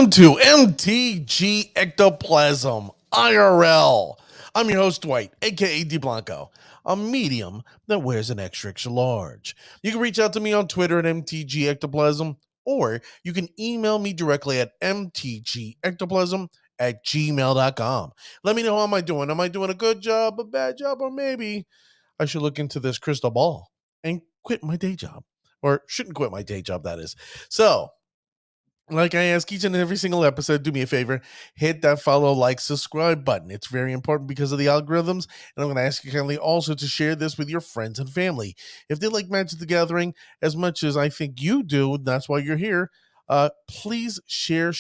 Welcome to MTG Ectoplasm IRL. I'm your host, Dwight, aka DeBlanco, a medium that wears an extra large. You can reach out to me on Twitter at MTG Ectoplasm, or you can email me directly at mtgectoplasm@gmail.com. Let me know how am I doing. Am I doing a good job, a bad job, or maybe I should look into this crystal ball and quit my day job. Or shouldn't quit my day job, that is. So, like I ask each and every single episode, do me a favor, hit that follow, like, subscribe button. It's very important because of the algorithms. And I'm going to ask you kindly also to share this with your friends and family. If they like Magic the Gathering as much as I think you do, that's why you're here, please share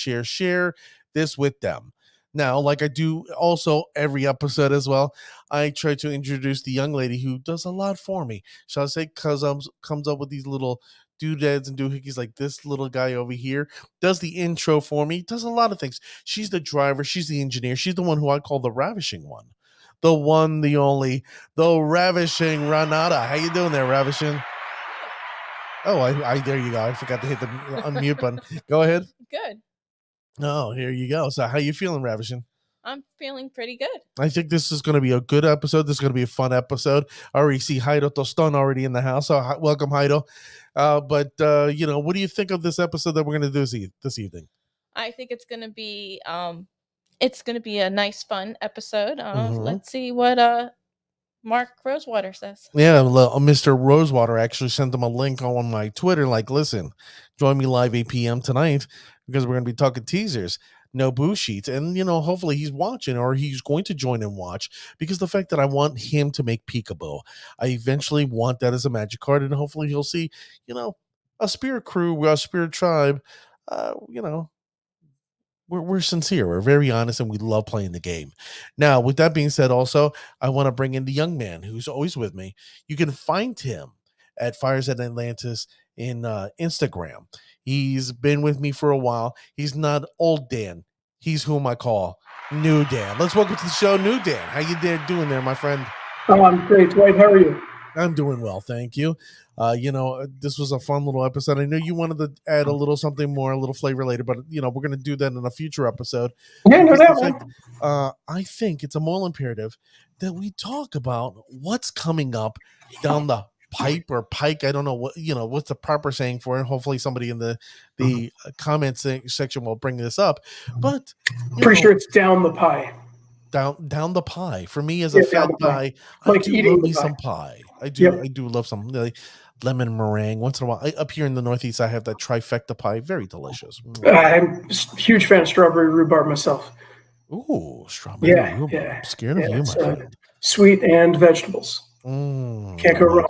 this with them. Now, like I do also every episode as well, I try to introduce the young lady who does a lot for me. Shall I say, comes up with these little doodads and doohickeys like this little guy over here, does the intro for me, does a lot of things. She's the driver, she's the engineer, she's the one who I call the ravishing one. The one, the only, the ravishing Ranada. How you doing there, ravishing? Oh, I there you go. I forgot to hit the unmute button. Go ahead. Good. Oh, here you go. So how you feeling, ravishing? I'm feeling pretty good. I think this is going to be a good episode. This is going to be a fun episode. I already see Haido Toston already in the house. So welcome, Haido. But what do you think of this episode that we're going to do this evening? I think it's going to be a nice, fun episode. Let's see what Mark Rosewater says. Yeah, Mr. Rosewater actually sent them a link on my Twitter. Like, listen, join me live 8 p.m. tonight because we're going to be talking teasers. No boo sheets, and hopefully he's watching or he's going to join and watch, because the fact that I want him to make Peekaboo, I eventually want that as a magic card, and hopefully he'll see a spirit crew, a spirit tribe. We're sincere, we're very honest, and we love playing the game. Now, with that being said, also I want to bring in the young man who's always with me. You can find him at Fires at Atlantis in Instagram. He's been with me for a while. He's not old Dan. He's whom I call New Dan. Let's welcome to the show, New Dan. How you doing there, my friend? Oh, I'm great, Dwight. How are you? I'm doing well, thank you. This was a fun little episode. I know you wanted to add a little something more, a little flavor later, but we're going to do that in a future episode. Yeah, no doubt. I think it's a moral imperative that we talk about what's coming up down the pipe or pike. I don't know what's the proper saying for it. Hopefully somebody in the comments section will bring this up, but pretty sure it's down the pie. Down the pie. For me, as a fat guy, I do love me some pie. I do love some lemon meringue. Once in a while, up here in the Northeast, I have that trifecta pie. Very delicious. I'm a huge fan of strawberry rhubarb myself. Ooh, strawberry rhubarb. Yeah. Scared of you, my friend. Sweet and vegetables. Can't go wrong.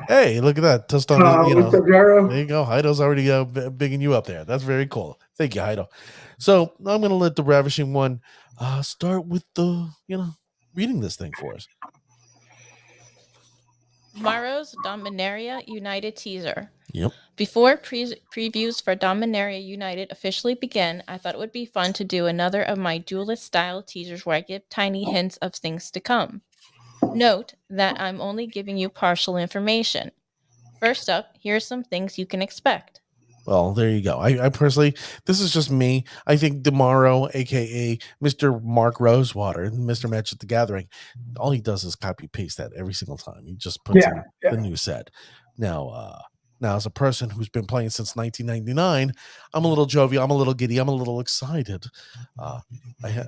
Hey, look at that. There you go. Haido's already bigging you up there. That's very cool. Thank you, Haido. So I'm going to let the ravishing one start with the, reading this thing for us. Tomorrow's Dominaria United teaser. Yep. Before previews for Dominaria United officially begin, I thought it would be fun to do another of my duelist style teasers where I give tiny hints of things to come. Note that I'm only giving you partial information. First up, here's some things you can expect. Well, there you go. I personally, this is just me. I think tomorrow, aka Mr. Mark Rosewater, Mr. Magic the Gathering, all he does is copy paste that every single time. He just puts in the new set. Now, as a person who's been playing since 1999, I'm a little jovial, I'm a little giddy, I'm a little excited. I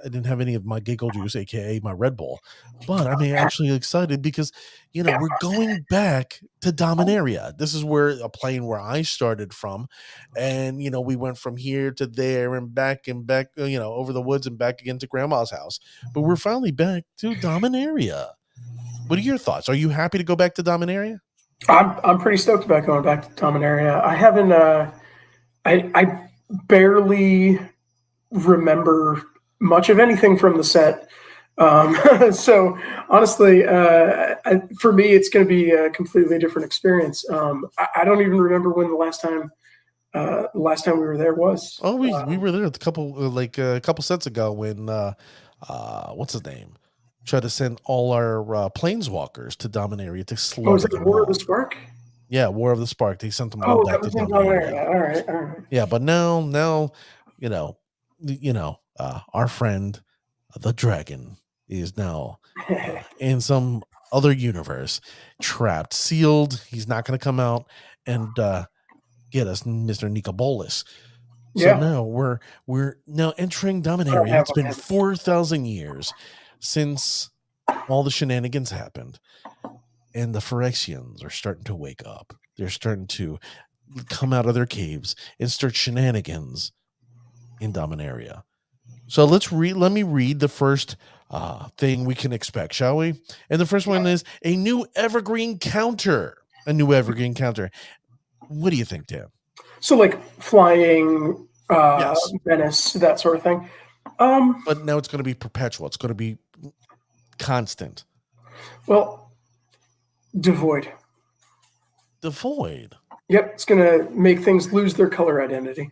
didn't have any of my giggle juice, aka my Red Bull, but I'm actually excited because we're going back to Dominaria. This is a plane where I started from, and we went from here to there and back over the woods and back again to Grandma's house. But we're finally back to Dominaria. What are your thoughts? Are you happy to go back to Dominaria? I'm pretty stoked about going back to Dominaria. I haven't. I barely remember much of anything from the set. So honestly, for me, it's going to be a completely different experience. I don't even remember when the last time we were there was. Oh, we were there a couple sets ago when what's his name? Try to send all our planeswalkers to Dominaria to slaughter. Oh, is it War of the Spark? Yeah, War of the Spark. They sent them all back to Dominaria. All right. Yeah, but now, our friend, the dragon, is now in some other universe, trapped, sealed. He's not going to come out and get us, Mr. Nicobolus. So now we're now entering Dominaria. It's been 4,000 years since all the shenanigans happened, and the Fyrexians are starting to wake up. They're starting to come out of their caves and start shenanigans in Dominaria. So let me read the first thing we can expect, shall we? And the first one is a new evergreen counter. A new evergreen counter. What do you think, Dan? So like flying Venice, that sort of thing. But now it's going to be perpetual. It's going to be constant. Well, devoid. Devoid. Yep, it's going to make things lose their color identity.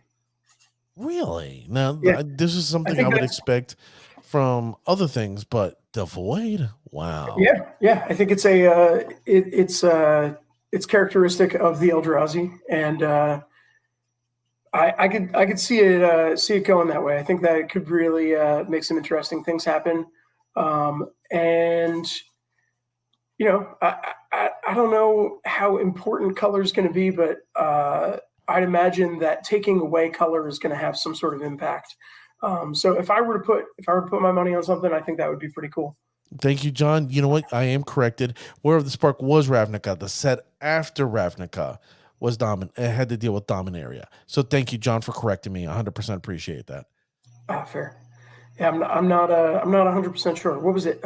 Really? Now, this is something I would expect from other things, but devoid? Wow. Yeah. I think it's it's characteristic of the Eldrazi, and I could see it going that way. I think that it could really make some interesting things happen. And I don't know how important color is going to be, but I'd imagine that taking away color is going to have some sort of impact. So if I were to put my money on something, I think that would be pretty cool. Thank you, John. You know what? I am corrected. War of the Spark was Ravnica. The set after Ravnica was it had to deal with Dominaria. So thank you, John, for correcting me. 100% appreciate that. Fair. Yeah, I'm not 100% sure. What was it?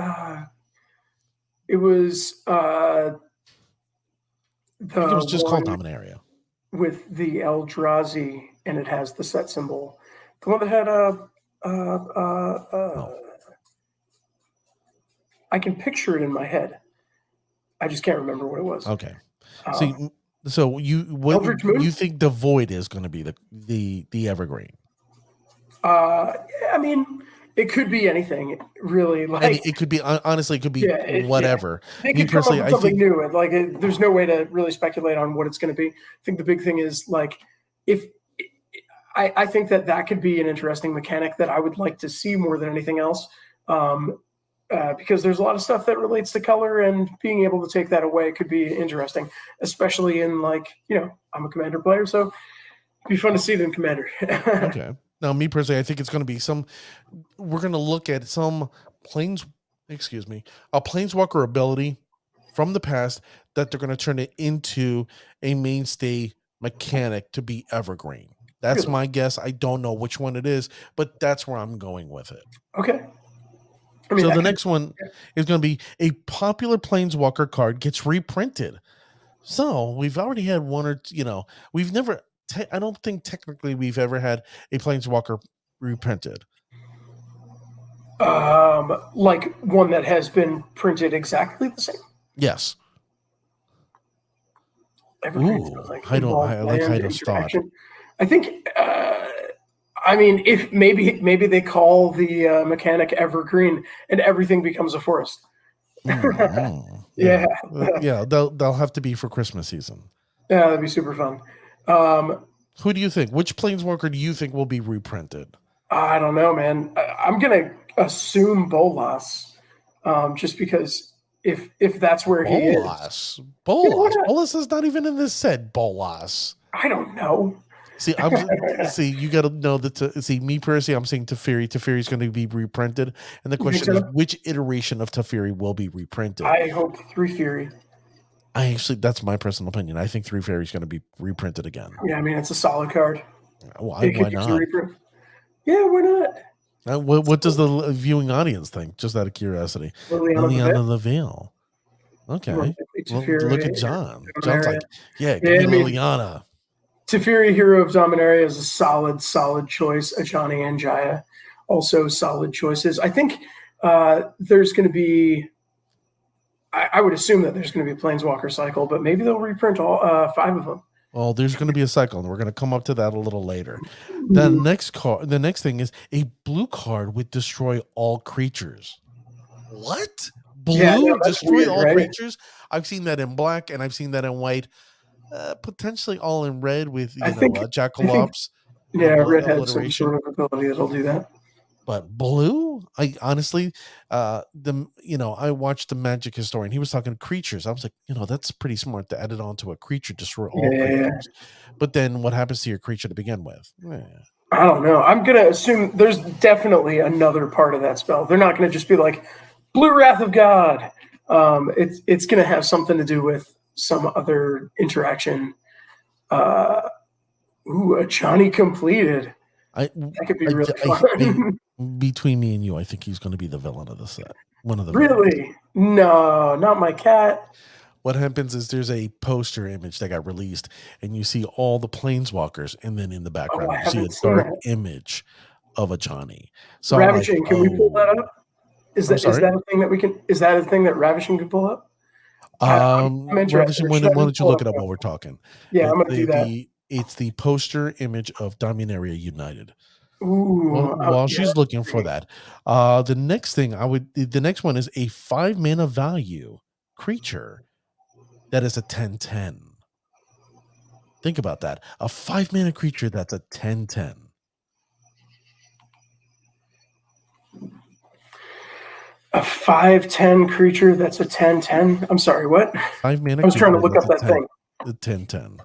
It was I think it was just called Dominaria with the Eldrazi, and it has the set symbol. The one that had I can picture it in my head. I just can't remember what it was. Okay. So you think the Void is going to be the evergreen? I mean, it could be anything, really. Like it could be honestly, it could be whatever. They could come up with something new. There's no way to really speculate on what it's going to be. I think the big thing is I think that could be an interesting mechanic that I would like to see more than anything else. Because there's a lot of stuff that relates to color, and being able to take that away could be interesting, especially in I'm a Commander player, so it'd be fun to see them Commander. Okay. Now, me personally, I think it's going to be we're going to look at some a Planeswalker ability from the past that they're going to turn it into a mainstay mechanic to be evergreen. That's my guess. I don't know which one it is, but that's where I'm going with it. Okay. So the next one is going to be a popular Planeswalker card gets reprinted. So we've already had one or two, we've never, I don't think technically we've ever had a Planeswalker reprinted. Like one that has been printed exactly the same? Yes. Ooh, I like Heido's thought. I think, if maybe they call the mechanic evergreen and everything becomes a forest. Yeah, they'll have to be for Christmas season. Yeah, that'd be super fun. Who do you think? Which Planeswalker do you think will be reprinted? I don't know, man. I'm gonna assume Bolas, just because if that's where he is. Bolas is not even in this set. Bolas. I don't know. See, you got to know that. Me personally, I'm saying Teferi. Teferi is going to be reprinted, and the question is, which iteration of Teferi will be reprinted? I hope 3 Fury. That's my personal opinion. I think 3 Fairy is going to be reprinted again. Yeah, it's a solid card. Why not? Yeah, why not? What does the viewing audience think? Just out of curiosity. Liliana the Veil. Okay. Look at John. John's like, give me Liliana. Teferi, Hero of Dominaria, is a solid choice. Ajani and Jaya, also solid choices. I think there's going to be, I would assume that there's going to be a Planeswalker cycle, but maybe they'll reprint all 5 of them. Well, there's going to be a cycle, and we're going to come up to that a little later. The next thing is a blue card with destroy all creatures. What? Blue destroy all creatures? I've seen that in black, and I've seen that in white. Potentially all in red with Jackalops. Yeah, red has some obliteration. sort of ability that'll do that. But blue, I honestly, I watched the Magic Historian. He was talking creatures. I was like, that's pretty smart to add it onto a creature, destroy all creatures. But then what happens to your creature to begin with? I don't know. I'm gonna assume there's definitely another part of that spell. They're not gonna just be like Blue Wrath of God. It's gonna have something to do with some other interaction. A Johnny completed. That could be really fun. Between me and you, I think he's going to be the villain of the set. One of the Really? villains. No, not my cat. What happens is there's a poster image that got released, and you see all the planeswalkers, and then in the background you see a dark image of a Johnny. So Ravishing, can we pull that up? Is that a thing that we can? Is that a thing that Ravishing can pull up? Ravishing, why don't you look it up while we're talking? Yeah, I'm gonna do that. It's the poster image of Dominaria United. Ooh, while she's looking for that, the next one is a 5 mana value creature that is a 10/10. Think about that. A 5 mana creature that's a 10/10. A 5/10 creature that's a 10/10. I'm sorry, what? 5 mana. I was trying to look up that thing. The 10/10.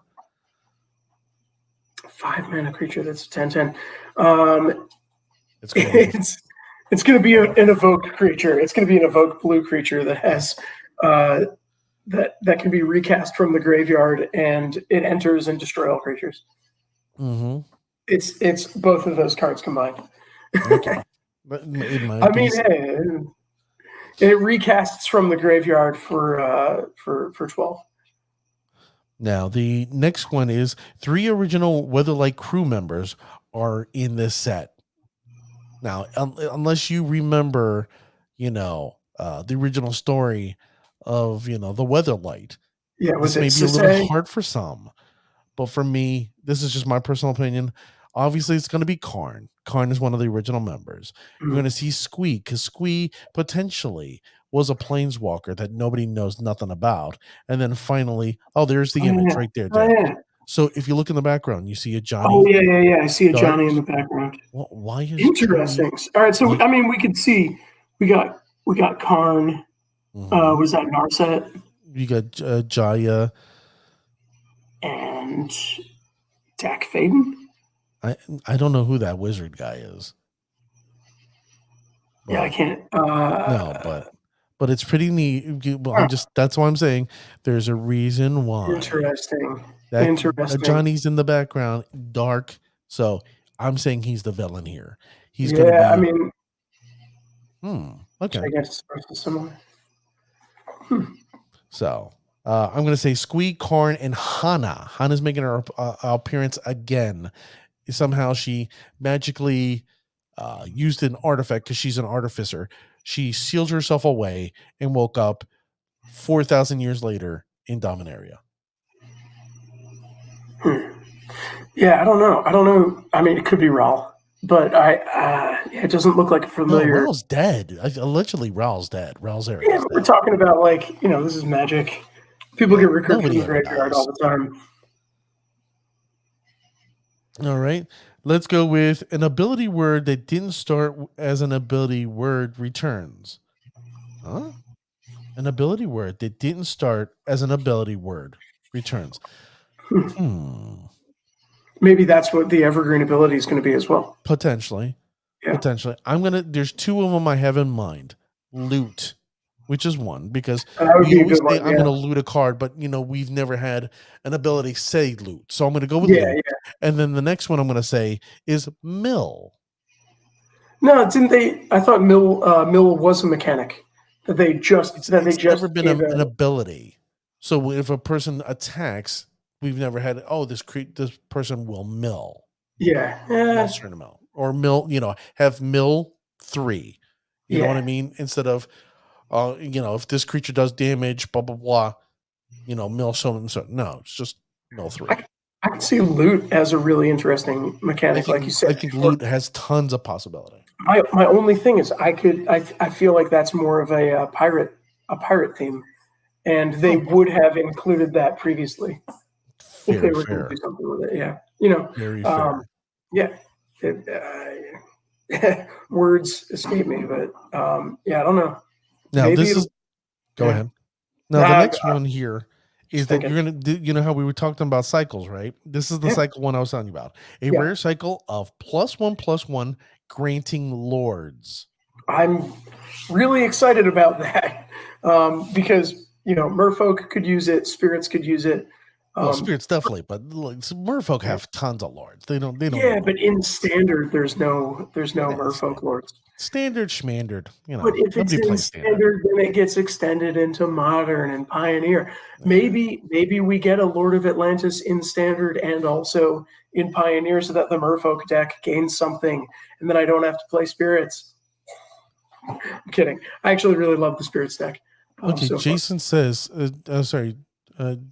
5 mana creature that's a 10/10. It's going to be an evoked creature. It's going to be an evoked blue creature that has that can be recast from the graveyard, and it enters and destroy all creatures. Mm-hmm. It's both of those cards combined. Okay. But it recasts from the graveyard for 12. Now, the next one is 3 original Weatherlight crew members are in this set. Now, unless you remember, the original story of, the Weatherlight. Yeah, this may be a little hard for some. But for me, this is just my personal opinion. Obviously, it's going to be Karn. Karn is one of the original members. You're going to see Squee, because Squee potentially was a planeswalker that nobody knows nothing about. And then finally, there's the image right there, Dan. Yeah. So if you look in the background, you see a Johnny. Oh, yeah. I see a Johnny in the background. Well, why is interesting? Johnny... All right, so we could see we got Karn. Mm-hmm. Was that Narset? You got Jaya and Dak Faden. I don't know who that wizard guy is. Yeah, I can't. No, but it's pretty neat. Well, that's why I'm saying there's a reason why. Interesting. Johnny's in the background, dark. So I'm saying he's the villain here. He's gonna be. Okay. I guess it's similar. So I'm gonna say Squee, Karn, and Hana. Hana's making her appearance again. Somehow she magically used an artifact because she's an artificer. She sealed herself away and woke up 4,000 years later in Dominaria. Yeah, I don't know. I mean, it could be Raul, but it doesn't look like a familiar. No, Raul's dead. Allegedly, Raul's dead. Raul's area. Yeah, we're talking about this is Magic. People get recruited from the graveyard all the time. All right. Let's go with an ability word that didn't start as an ability word returns. Huh? An ability word that didn't start as an ability word returns. Maybe that's what the evergreen ability is going to be as well. Potentially. Yeah. Potentially. There's 2 of them I have in mind. Loot, which is one, because I'm going to loot a card, but we've never had an ability say loot. So I'm going to go with loot. Yeah. And then the next one I'm going to say is mill. No, didn't they? I thought mill was a mechanic that they just never been an ability. So if a person attacks, we've never had this person will mill. Yeah. A certain amount, or mill. Have mill 3. You know what I mean? Instead of if this creature does damage, blah blah blah. Mill so and so. No, it's just mill 3. I can see loot as a really interesting mechanic, like you said. I think loot has tons of possibility. My only thing is, I feel like that's more of a pirate theme, and they would have included that previously if they were going to do something with it. Yeah, Very fair. Yeah. Words escape me, but yeah, I don't know. Now Maybe this it'll- is go yeah. ahead. Now the next one here is Just that thinking. you're gonna do. You know how we were talking about cycles, right? This is the Yeah. cycle one I was telling you about. A Yeah. rare cycle of +1/+1 granting lords. I'm really excited about that because merfolk could use it, spirits could use it. Well, spirits definitely, but like, merfolk have tons of lords. They don't. They don't. Yeah, need but lords. in standard, there's no merfolk lords. Standard schmandard. You know, But if it's nobody in plays standard, then it gets extended into modern and pioneer. Maybe we get a Lord of Atlantis in standard and also in pioneer, so that the merfolk deck gains something, and then I don't have to play spirits. I'm kidding. I actually really love the spirits deck. Okay, so Jason says,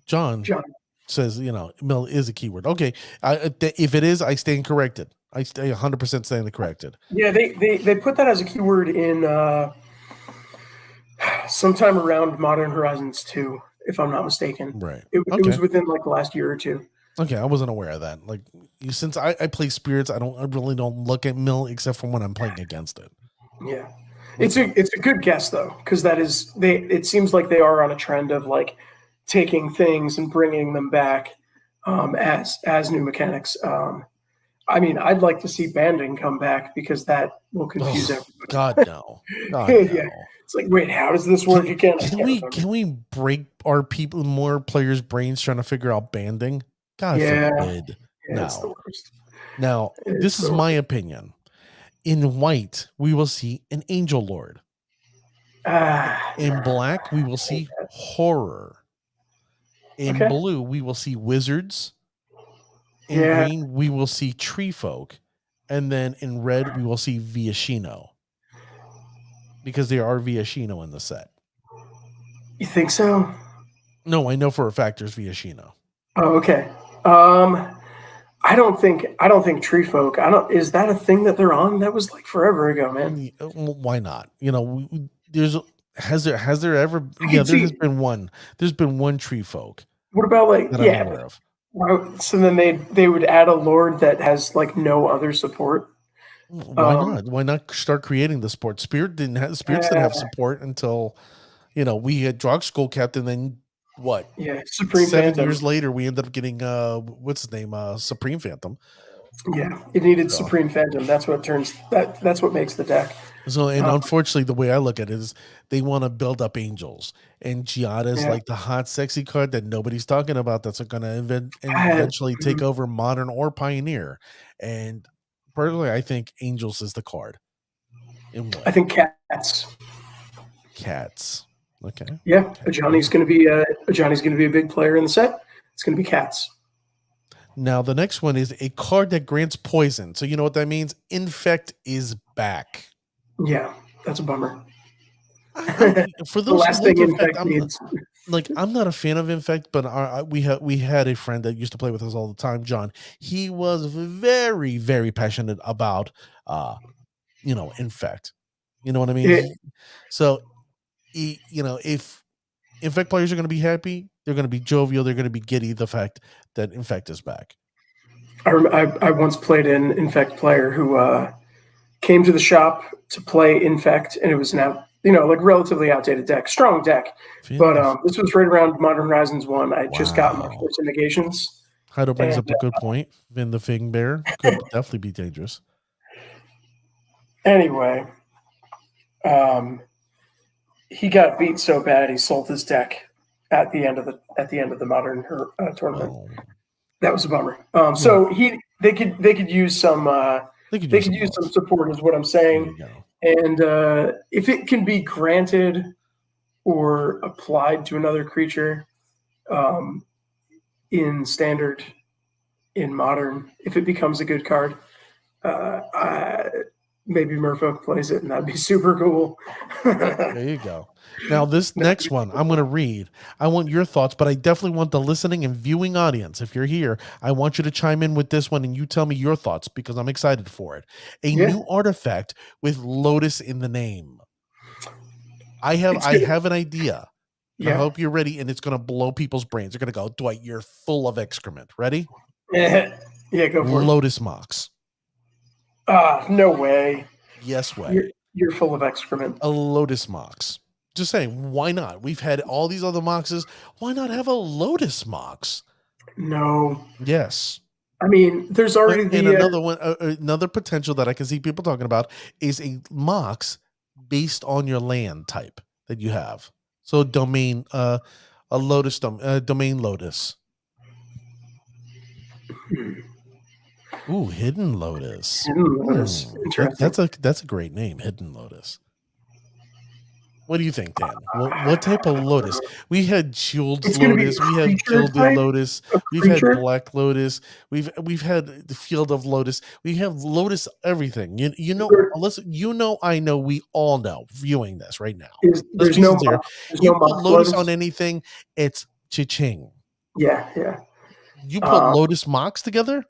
John John. says, mill is a keyword. Okay, if it is, I stand corrected. I stay 100% stand corrected. Yeah, they put that as a keyword in sometime around Modern Horizons 2, if I'm not mistaken. Right. It was within like the last year or two. Okay, I wasn't aware of that. Like, since I play spirits, I really don't look at mill except for when I'm playing against it. Yeah. It's a good guess though, because it seems like they are on a trend of like taking things and bringing them back as new mechanics. I mean, I'd like to see banding come back because that will confuse everybody. God no. God Yeah. no. It's like, wait, how does this work again? Can we break more players' brains trying to figure out banding? God forbid. Yeah, no. it's the worst. Now, this is my opinion. In white, we will see an Angel Lord. In black, we will see horror. In blue, we will see wizards. In green, we will see tree folk. And then in red, we will see Vyashino. Because there are Vyashino in the set. You think so? No, I know for a fact there's Vyashino. Oh, okay. I don't think tree folk. Is that a thing that they're on? That was like forever ago, man. Why not? Has there ever? There's been one. There's been one tree folk. What about like that I'm aware of. So then they would add a lord that has like no other support. Why not? Why not start creating the sport? Spirits didn't have support until we had Drog School Captain. Then what? Yeah, Supreme 7 Phantom. years later, we ended up getting what's his name? Supreme Phantom. Yeah, it needed Supreme Phantom. That's what makes the deck. So, and unfortunately, the way I look at it is they want to build up angels, and Giada is like the hot, sexy card that nobody's talking about. That's going to eventually take over Modern or Pioneer. And personally, I think Angels is the card. I think Cats. Cats. Okay. Yeah, Johnny's going to be a big player in the set. It's going to be Cats. Now the next one is a card that grants poison. So you know what that means? Infect is back. Yeah, that's a bummer. For those last thing Infect needs. I'm not a fan of Infect, but we had a friend that used to play with us all the time, John. He was very, very passionate about Infect. You know what I mean? Yeah. So if Infect players are going to be happy, they're going to be jovial, they're going to be giddy the fact that Infect is back. I once played an Infect player who came to the shop to play Infect, and it was now relatively outdated deck, strong deck. But this was right around Modern Horizons 1. I just got my first negations. Heido brings up a good point. Vin the Fig Bear could definitely be dangerous. Anyway, he got beat so bad he sold his deck at the end of the Modern tournament. Oh. That was a bummer. So they could use some some support, is what I'm saying. And if it can be granted or applied to another creature in standard, in modern, if it becomes a good card, maybe Merfolk plays it, and that'd be super cool. There you go. Now, this next one I'm going to read. I want your thoughts, but I definitely want the listening and viewing audience. If you're here, I want you to chime in with this one and you tell me your thoughts because I'm excited for it. A new artifact with Lotus in the name. I have an idea. I hope you're ready, and it's going to blow people's brains. They're going to go, Dwight, you're full of excrement. Ready? Yeah, go for it. Lotus Mox. No way. Yes way. You're full of excrement. A Lotus Mox. Just saying, why not? We've had all these other Moxes. Why not have a Lotus Mox? No. Yes. I mean, there's already And the another one, another potential that I can see people talking about is a Mox based on your land type that you have. So domain, a Lotus, domain Lotus. Ooh, Hidden Lotus. Hidden Lotus. Interesting. That's a great name, Hidden Lotus. What do you think, Dan? What type of Lotus? We had Shield's Lotus, we had Gilded Lotus, we've had Black Lotus, we've had the Field of Lotus, we have Lotus everything. You know, listen, I know, we all know viewing this right now. There's no you put Lotus on anything, it's cha-ching. Yeah. You put Lotus Mox together?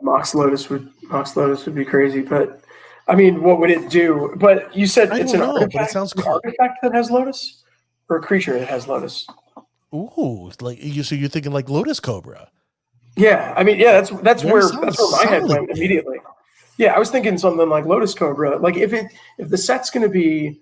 Mox Lotus would be crazy, but I mean, what would it do? But you said it's an artifact. But it sounds cool. An artifact that has Lotus, or a creature that has Lotus. Ooh, like so you're thinking like Lotus Cobra? Yeah, I mean, yeah, that's where my head went immediately. Yeah, I was thinking something like Lotus Cobra. Like if the set's going to be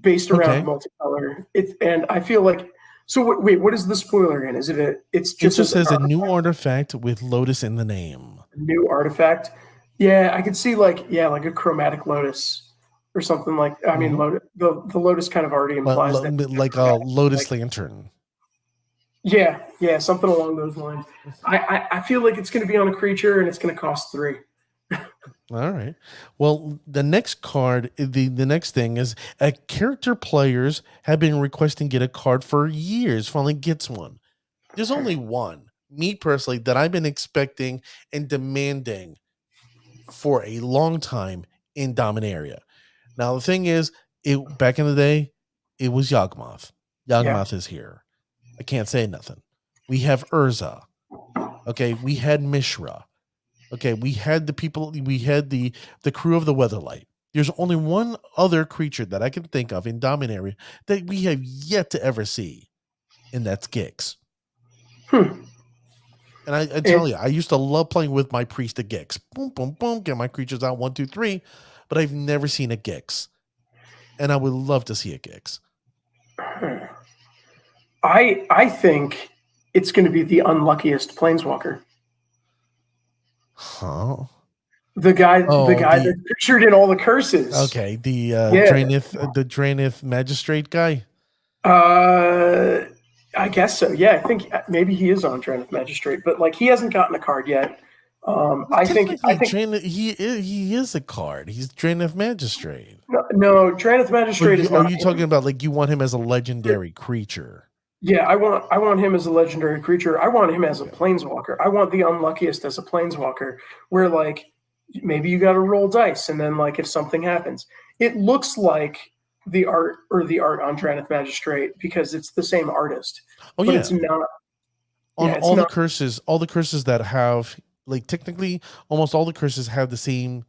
based around multicolor, and I feel like. So wait, what is the spoiler in? Is it it just says a new artifact with Lotus in the name. A new artifact. Yeah, I could see like a chromatic Lotus or something like. I mean, the Lotus kind of already implies that, like a Lotus Lantern. Yeah, something along those lines. I feel like it's going to be on a creature and it's going to cost 3. All right. Well, the next card, the next thing is character players have been requesting get a card for years. Finally gets one. There's only one, me personally, that I've been expecting and demanding for a long time in Dominaria. Now, the thing is, back in the day, it was Yawgmoth. Yawgmoth is here. I can't say nothing. We have Urza. Okay, we had Mishra. Okay, we had the people, we had the crew of the Weatherlight. There's only one other creature that I can think of in Dominaria that we have yet to ever see, and that's Gix. And I tell you, I used to love playing with my priest of Gix. Boom, boom, boom, get my creatures out 1, 2, 3, but I've never seen a Gix. And I would love to see a Gix. I think it's going to be the unluckiest planeswalker. Huh? The guy that's pictured in all the curses. Okay, the Draenith Magistrate guy. I guess so. Yeah, I think maybe he is on Draenith Magistrate, but like he hasn't gotten a card yet. I think he is a card. He's Draenith Magistrate. No, Draenith Magistrate is not. Are you talking about like you want him as a legendary creature? Yeah, I want him as a legendary creature. I want him as a planeswalker. I want the unluckiest as a planeswalker, where like maybe you got to roll dice, and then like if something happens, it looks like the art on Draenith Magistrate because it's the same artist. Oh, but it's not. The curses that have like technically almost all the curses have the same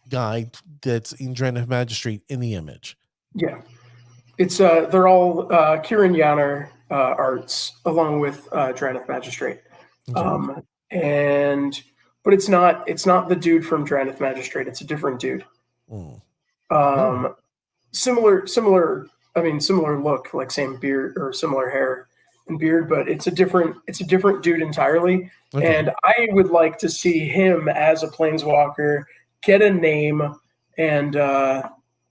guy that's in Draenith Magistrate in the image. Yeah, it's they're all Kieran Yanner arts along with Draenith Magistrate. Okay. But it's not the dude from Draenith Magistrate. It's a different dude. Similar look, like same beard or similar hair and beard, but it's a different dude entirely. Okay. And I would like to see him as a planeswalker get a name and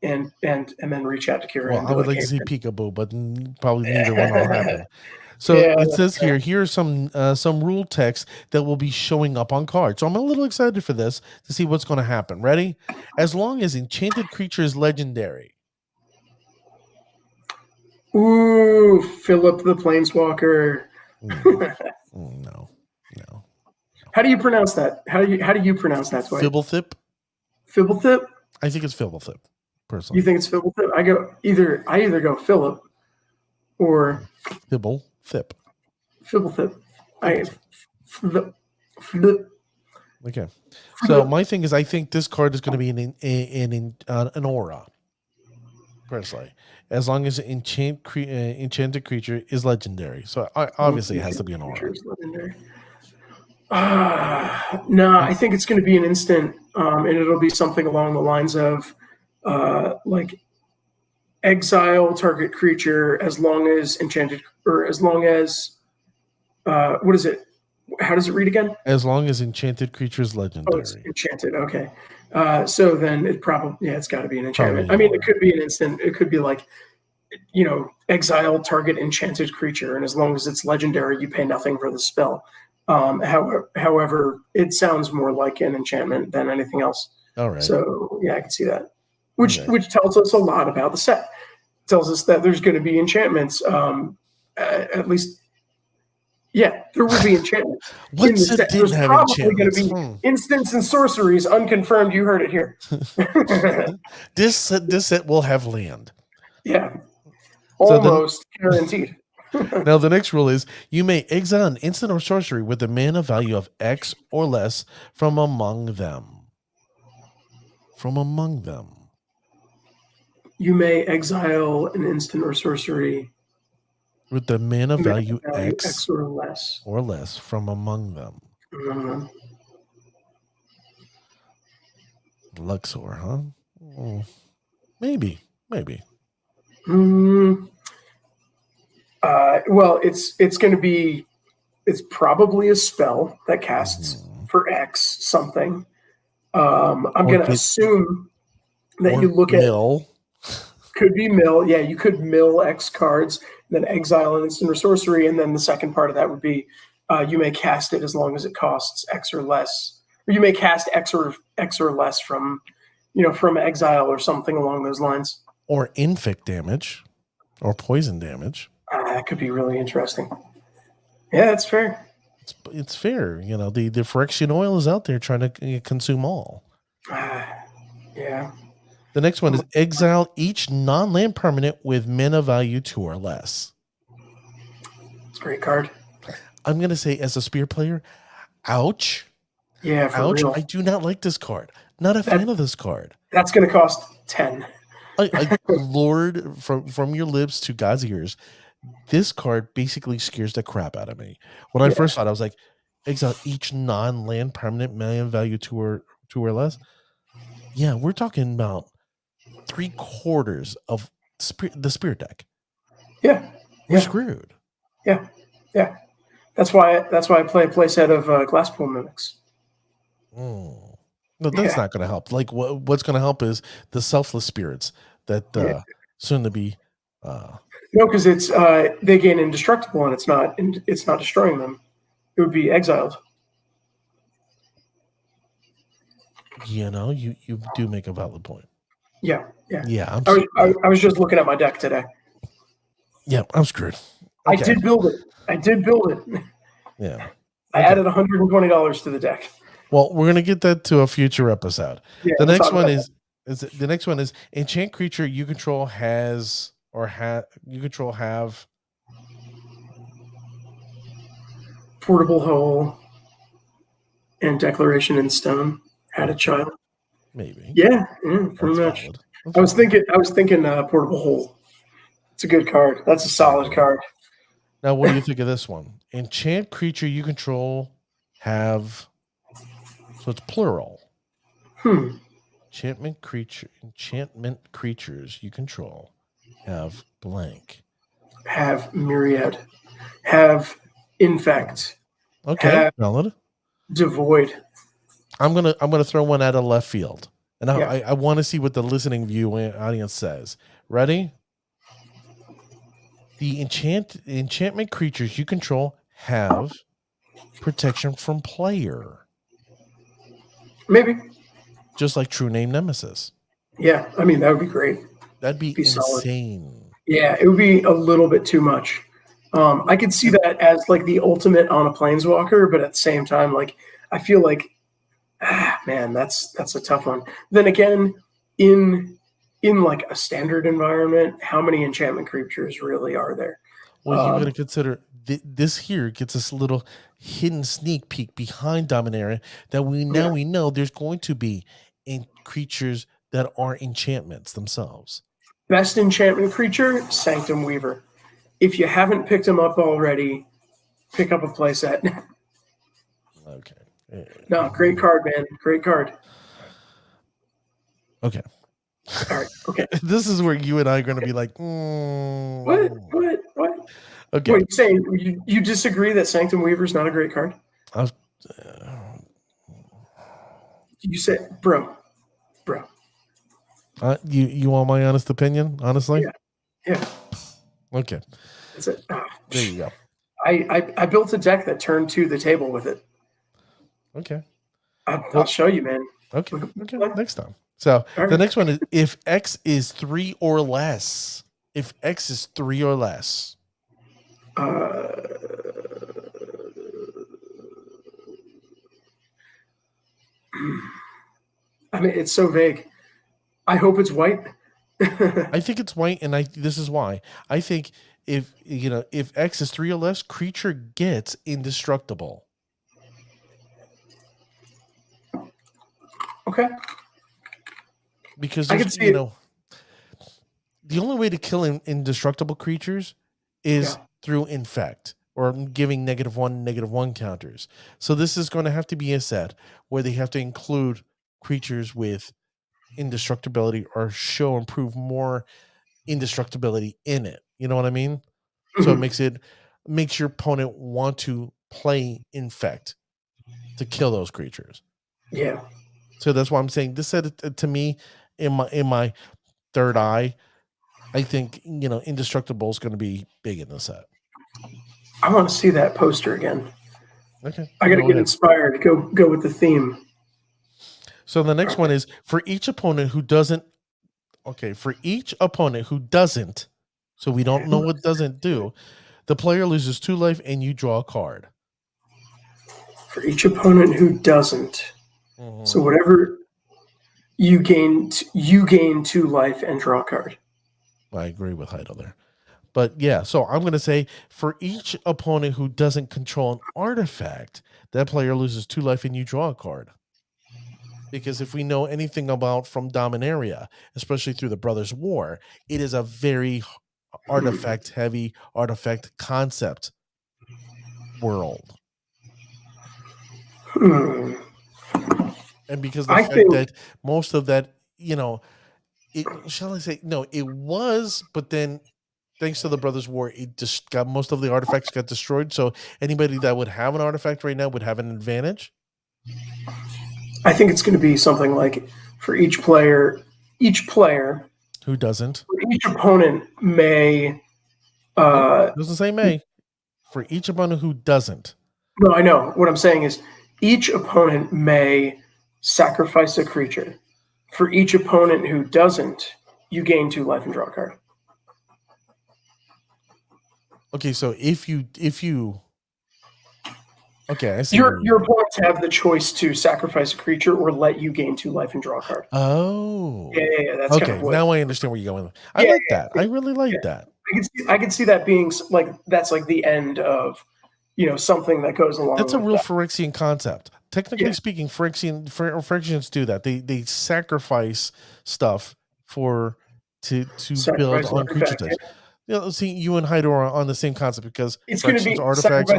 then reach out to Kieran. Well, I would like to see Peekaboo, but probably neither one will happen. So it says here's some rule text that will be showing up on cards. So I'm a little excited for this to see what's going to happen. Ready? As long as enchanted creature is legendary. Ooh, Philip the Planeswalker. No. How do you pronounce that? How do you pronounce that? Fibblethip. Fibblethip? I think it's Fibblethip. Personally, you think it's Fibblethip? I either go Philip or Fibblethip. Okay. So my thing is, I think this card is going to be an aura. Personally, as long as enchanted creature is legendary, so obviously it has to be an aura. No, I think it's going to be an instant, and it'll be something along the lines of like exile target creature as long as enchanted, or as long as what is it? How does it read again? As long as enchanted creatures Oh, it's legendary. enchanted. Okay. So then it probably, it's got to be an enchantment. Probably I mean, it could be an instant. It could be like, exile target enchanted creature, and as long as it's legendary, you pay nothing for the spell. However, it sounds more like an enchantment than anything else. All right. So yeah, I can see that. Which Okay. which tells us a lot about the set. It tells us that there's going to be enchantments. At least, yeah, there will be enchantments. What in the set set. didn't There's have probably going to enchantments? be instants and sorceries, unconfirmed. You heard it here. This set will have land. Yeah, So then- almost guaranteed. Now, the next rule is you may exile an instant or sorcery with a mana value of X or less from among them. From among them. You may exile an instant or sorcery With the mana value X X or less. or less from among them. Luxor, huh? Maybe. Well, it's probably a spell that casts for X something. I'm going to assume that you look mill. Could be mill. Yeah, you could mill X cards, then exile an instant or sorcery, and then the second part of that would be you may cast it as long as it costs X or less, or you may cast X or less from exile or something along those lines. Or infect damage, or poison damage. That could be really interesting. Yeah, that's fair. It's fair. The Fyrexian oil is out there trying to consume all. Yeah. The next one is exile each non-land permanent with mana value 2 or less. It's a great card. I'm going to say, as a spear player, ouch. Yeah, for ouch. real. I do not like this card. Not a fan of this card. That's going to cost 10. Lord, from your lips to God's ears, this card basically scares the crap out of me. When I first thought, I was like, exile each non-land permanent mana value 2 or less. Yeah, we're talking about 3/4 of the spirit deck. Yeah, we're screwed. Yeah. That's why I play a playset of Glasspool Mimics. No, that's not going to help. Like what's going to help is the selfless spirits that soon to be. No, because it's they gain indestructible, and it's not destroying them. It would be exiled. You do make a valid point. Yeah. I was just looking at my deck today. Yeah, I'm screwed. Okay. I did build it. Yeah. I added $120 to the deck. Well, we're gonna get that to a future episode. Yeah, the next one is enchant creature you control has have Portable Hole and Declaration in Stone. Had a child. Maybe. Yeah, pretty much. I was thinking Portable Hole. It's a good card. That's a solid card. Now, what do you think of this one? Enchant creature you control have, so it's plural. Enchantment creatures you control have blank. Have myriad. Have infect. Okay, valid. Devoid. I'm gonna throw one out of left field, and I want to see what the listening audience says. Ready? The enchantment creatures you control have protection from player. Maybe. Just like True Name Nemesis. Yeah, I mean that would be great. That'd be insane. Solid. Yeah, it would be a little bit too much. I could see that as like the ultimate on a planeswalker, but at the same time, like I feel like, man, that's a tough one. Then again, in like a standard environment, how many enchantment creatures really are there? Well, you got to consider this here gets us a little hidden sneak peek behind Dominaria that we know there's going to be creatures that are enchantments themselves. Best enchantment creature, Sanctum Weaver. If you haven't picked him up already, pick up a playset. Okay. No, great card, man. Great card. Okay. All right. Okay. This is where you and I are going to be like, What? Okay. Wait, saying you disagree that Sanctum Weaver is not a great card? You said, bro. You want my honest opinion? Honestly? Yeah. Okay. That's it. There you go. I built a deck that turned to the table with it. Okay. I'll show you, man. Okay. Next time. So the next one is if X is 3 or less. If X is 3 or less. I mean, it's so vague. I hope it's white. I think it's white, and this is why. I think if X is 3 or less, creature gets indestructible. Okay. Because I can see the only way to kill indestructible creatures is through infect or giving -1/-1 counters. So this is going to have to be a set where they have to include creatures with indestructibility or show and prove more indestructibility in it. You know what I mean? So it makes your opponent want to play infect to kill those creatures. Yeah. So that's why I'm saying this set to me in my third eye. I think indestructible is going to be big in the set. I want to see that poster again. Okay, I got to get inspired. Go with the theme. So the next one is for each opponent who doesn't. Okay, for each opponent who doesn't. So we don't know what doesn't do. The player loses 2 life and you draw a card. For each opponent who doesn't. Mm-hmm. So whatever you gain 2 life and draw a card. I agree with Heidel there. But yeah, so I'm going to say for each opponent who doesn't control an artifact, that player loses 2 life and you draw a card. Because if we know anything about from Dominaria, especially through the Brothers' War, it is a very artifact-heavy, artifact concept world. And because the fact that most of that, it was, but then thanks to the Brothers' War, it just got most of the artifacts got destroyed. So anybody that would have an artifact right now would have an advantage. I think it's going to be something like for each player who doesn't, for each opponent may. Doesn't say may. For each opponent who doesn't. No, I know. What I'm saying is each opponent may sacrifice a creature. For each opponent who doesn't, you gain 2 life and draw a card. Okay, so if you okay, I see. Your opponents have the choice to sacrifice a creature or let you gain 2 life and draw a card. Oh. Yeah. That's okay. Kind of now I understand where you're going. I like that. I really like that. I can see that being like that's like the end of something that goes along. That's a real Fyrexian concept. Technically speaking, Phyrexians do that. They sacrifice stuff to build on creature types. See, you and Heido are on the same concept because it's going to be artifacts.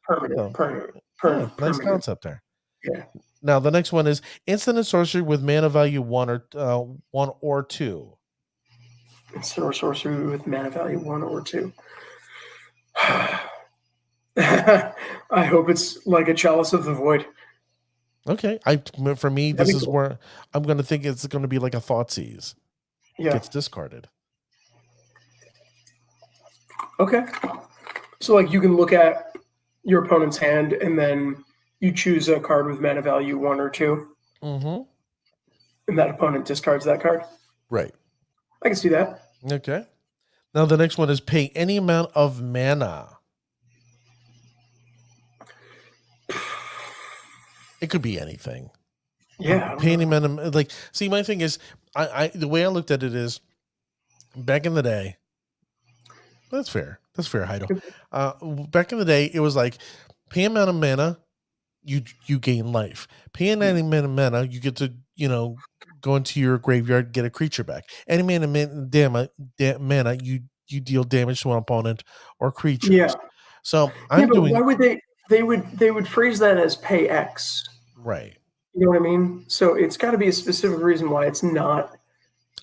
Permanent. Nice concept there. Yeah. Now the next one is instant and sorcery with mana value 1 or 2. Instant or sorcery with mana value 1 or 2. I hope it's like a Chalice of the Void. Okay, for me, this is where I'm going to think it's going to be like a Thoughtseize. Yeah, gets discarded. Okay, so like you can look at your opponent's hand and then you choose a card with mana value 1 or 2. Mm-hmm. And that opponent discards that card. Right. I can see that. Okay. Now the next one is pay any amount of mana. It could be anything. Yeah. Pay any amount of see, my thing is the way I looked at it is back in the day. That's fair. That's fair, Heido. Back in the day, it was like pay amount of mana, you gain life. Pay any amount of mana, you get to go into your graveyard, get a creature back. Any amount of mana, you deal damage to an opponent or creatures. Yeah. So I'm doing. Why would they? they would phrase that as pay X. Right. You know what I mean? So it's got to be a specific reason why it's not.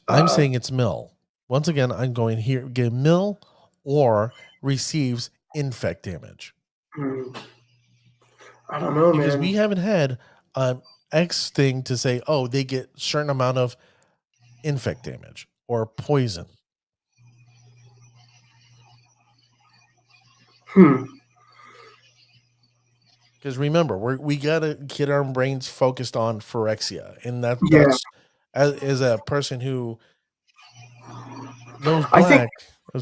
I'm saying it's mill. Once again, I'm going here, get mill or receives infect damage. I don't know, because man. we haven't had an X thing to say, oh, they get certain amount of infect damage or poison. Because remember, we gotta get our brains focused on Phyrexia, and that's as a person who knows black. I think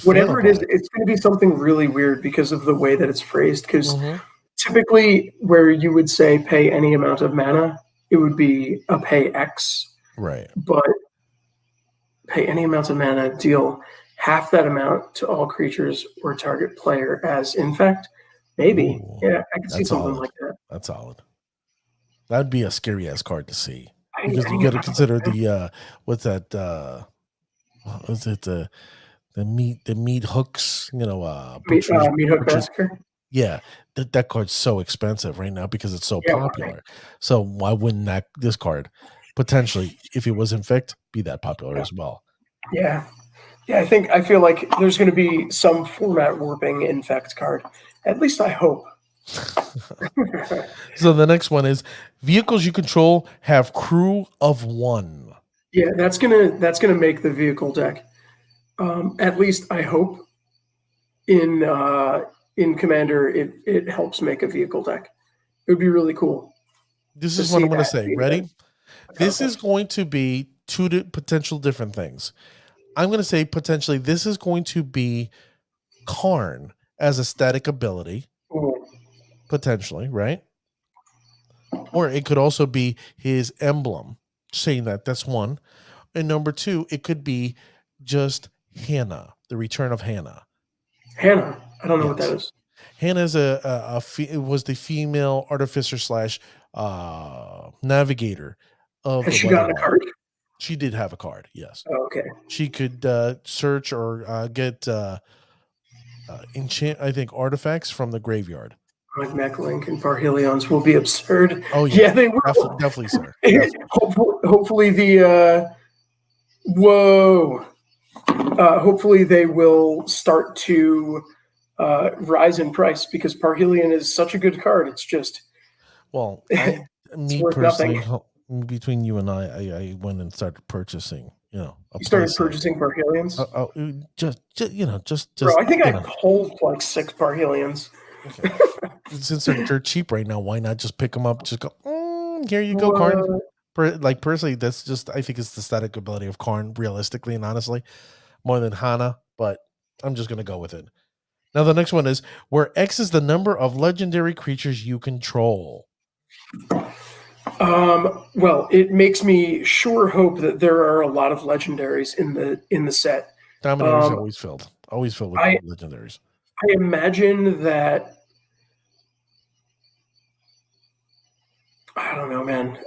whatever it is, it's going to be something really weird because of the way that it's phrased. Because typically, where you would say pay any amount of mana, it would be a pay X. Right. But pay any amount of mana, deal half that amount to all creatures or target player as infect. Maybe. Ooh, yeah, I can see something solid. like that. That's solid. That'd be a scary ass card to see. Because you got to consider the what's that? What was it? The meat hooks? You know, meat hook massacre. Yeah, that card's so expensive right now because it's so popular. Right. So why wouldn't this card potentially, if it was infect, be that popular as well? Yeah. I feel like there's going to be some format warping infect card. At least I hope. So the next one is vehicles you control have crew of 1. Yeah, that's gonna make the vehicle deck. At least I hope. In Commander, it helps make a vehicle deck. It would be really cool. This is what I'm going to say. Ready? This is going to be 2 potential different things. I'm going to say potentially this is going to be Karn as a static ability. Potentially, right? Or it could also be his emblem, saying that's 1. And number 2, it could be just Hannah, the return of Hannah. Hannah, I don't know what that is. Hannah is it was the female artificer / navigator of. Has she got a card? She did have a card, yes. Oh, okay. She could search or get enchant, I think, artifacts from the graveyard. Like Mechlink and Parhelions will be absurd. Oh yeah, they will. Definitely, sir. Definitely. Hopefully hopefully they will start to rise in price because Parhelion is such a good card. It's just me personally, between you and I went and started purchasing. You started purchasing Parhelions. Just Bro, I think I hold like 6 Parhelions. Okay. Since they're cheap right now, why not just pick them up? Just go. Here you go, Karn. Like personally, that's just I think it's the static ability of Karn, realistically and honestly, more than Hana. But I'm just gonna go with it. Now the next one is where X is the number of legendary creatures you control. Well, it makes me sure hope that there are a lot of legendaries in the set. Dominaria is always filled with legendaries. I imagine that. I don't know, man.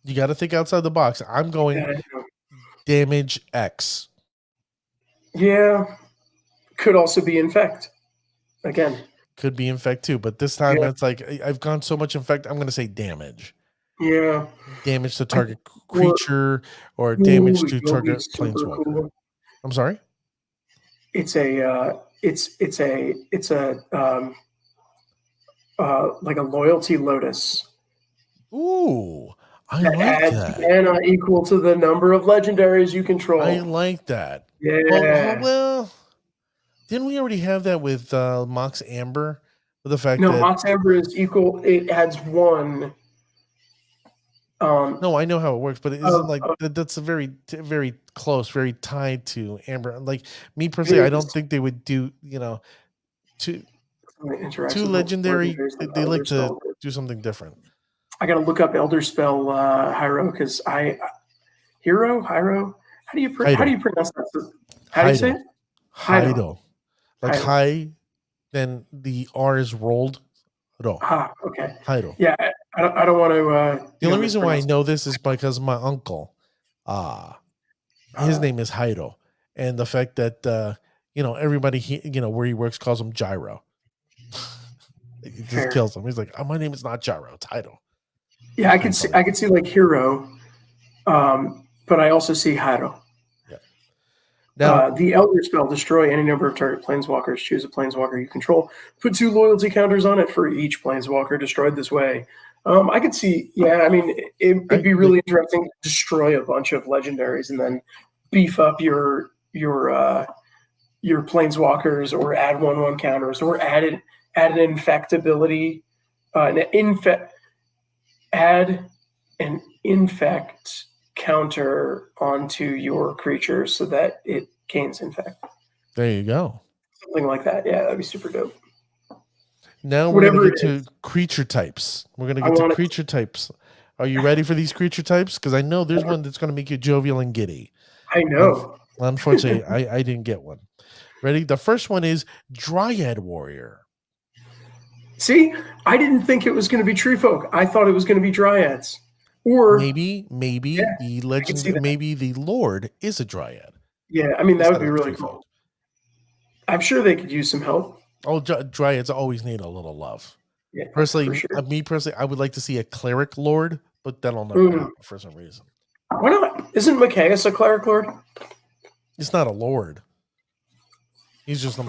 You got to think outside the box. I'm going damage X. Yeah, could also be infect. Again, could be infect too, but this time it's like I've gone so much infect. I'm going to say damage. Yeah, damage to target creature or damage to target planeswalker. Cool. I'm sorry. It's a like a loyalty Lotus. Ooh, I that like adds that. Mana equal to the number of legendaries you control. I like that. Yeah. Well, didn't we already have that with Mox Amber? With the fact that Mox Amber is equal. It adds 1. No, I know how it works, but it isn't like that's a very, very close, very tied to Amber. Like me personally, I don't think they would do, two legendary. They like to do something different. I got to look up Elder Spell Hyro because Hyro. How do you pronounce that? How do you say it? Hydo. Like high, then the R is rolled. Okay. Hydo. Yeah, I don't want to. The only reason why I know this is because my uncle, his name is Hydo, and the fact that everybody where he works calls him Gyro. It just Fair. kills him. He's like, my name is not Gyro, it's Haido. Yeah, I could see like Hero, but I also see Haido. Yeah. Now the Elder spell, destroy any number of target planeswalkers. Choose a planeswalker you control. Put 2 loyalty counters on it for each planeswalker destroyed this way. I could see, yeah, I mean, it'd be really interesting to destroy a bunch of legendaries and then beef up your planeswalkers, or add 1/1 counters, or add an infectability, add an infect counter onto your creature so that it gains infect. there you go. Something like that. Yeah, that'd be super dope. Now we're going to get to creature types. We're going to get to creature types. Are you ready for these creature types? Because I know there's one that's going to make you jovial and giddy. I know. Unfortunately, I didn't get one. Ready? The first one is Dryad Warrior. See, I didn't think it was going to be tree folk. I thought it was going to be dryads. Or maybe the legend, maybe the Lord is a Dryad. Yeah, I mean, that would be really cool. I'm sure they could use some help. Oh, Dryads always need a little love. Yeah, personally, me personally, I would like to see a cleric lord, but that'll never happen for some reason. Why not? Isn't Micaeus a cleric lord? He's not a lord. He's just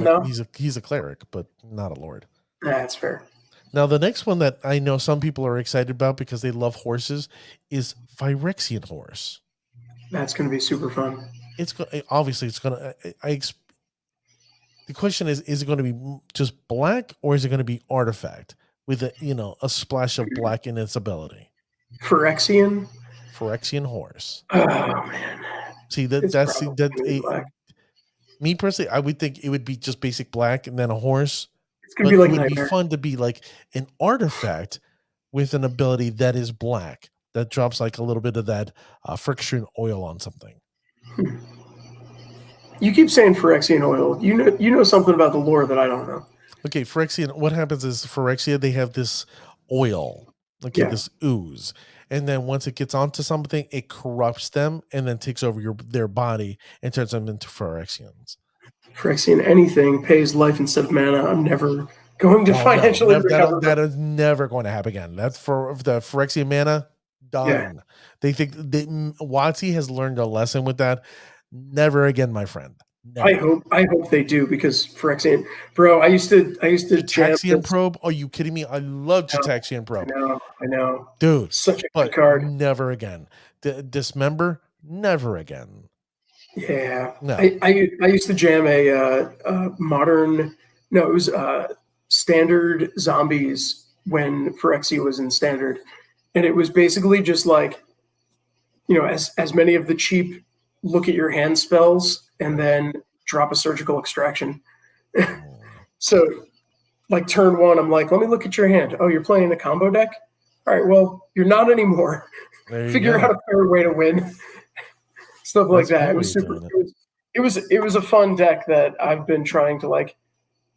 he's a cleric, but not a lord. That's fair. Now, the next one that I know some people are excited about because they love horses is Fyrexian Horse. That's going to be super fun. Obviously it's going to. The question is it going to be just black, or is it going to be artifact with a splash of black in its ability? Fyrexian Horse. Oh man. See me personally, I would think it would be just basic black and then a horse. It's gonna be like it would be fun to be like an artifact with an ability that is black that drops like a little bit of that friction oil on something. You keep saying Fyrexian oil. You know something about the lore that I don't know. Okay, Phyrexian. What happens is Phyrexia, they have this oil, this ooze, and then once it gets onto something, it corrupts them and then takes over their body and turns them into Phyrexians. Phyrexian anything pays life instead of mana. I'm never going to financially recover. That is never going to happen again. That's for the Phyrexian mana. Done. Yeah. They think WotC has learned a lesson with that. Never again, my friend. Never. I hope they do, because Phyrexian, bro. I used to Gitaxian Probe. Are you kidding me? I love Gitaxian Probe. I know, dude. Such a good card. Never again. Dismember. Never again. Yeah. No. I used to jam a modern. No, it was standard zombies when Phyrexia was in standard, and it was basically just like, as many of the cheap look at your hand spells and then drop a surgical extraction. So like turn 1, I'm like, let me look at your hand. Oh, you're playing a combo deck? All right, well, you're not anymore. Figure out a fair way to win. Stuff like that. It was super. It was a fun deck that I've been trying to like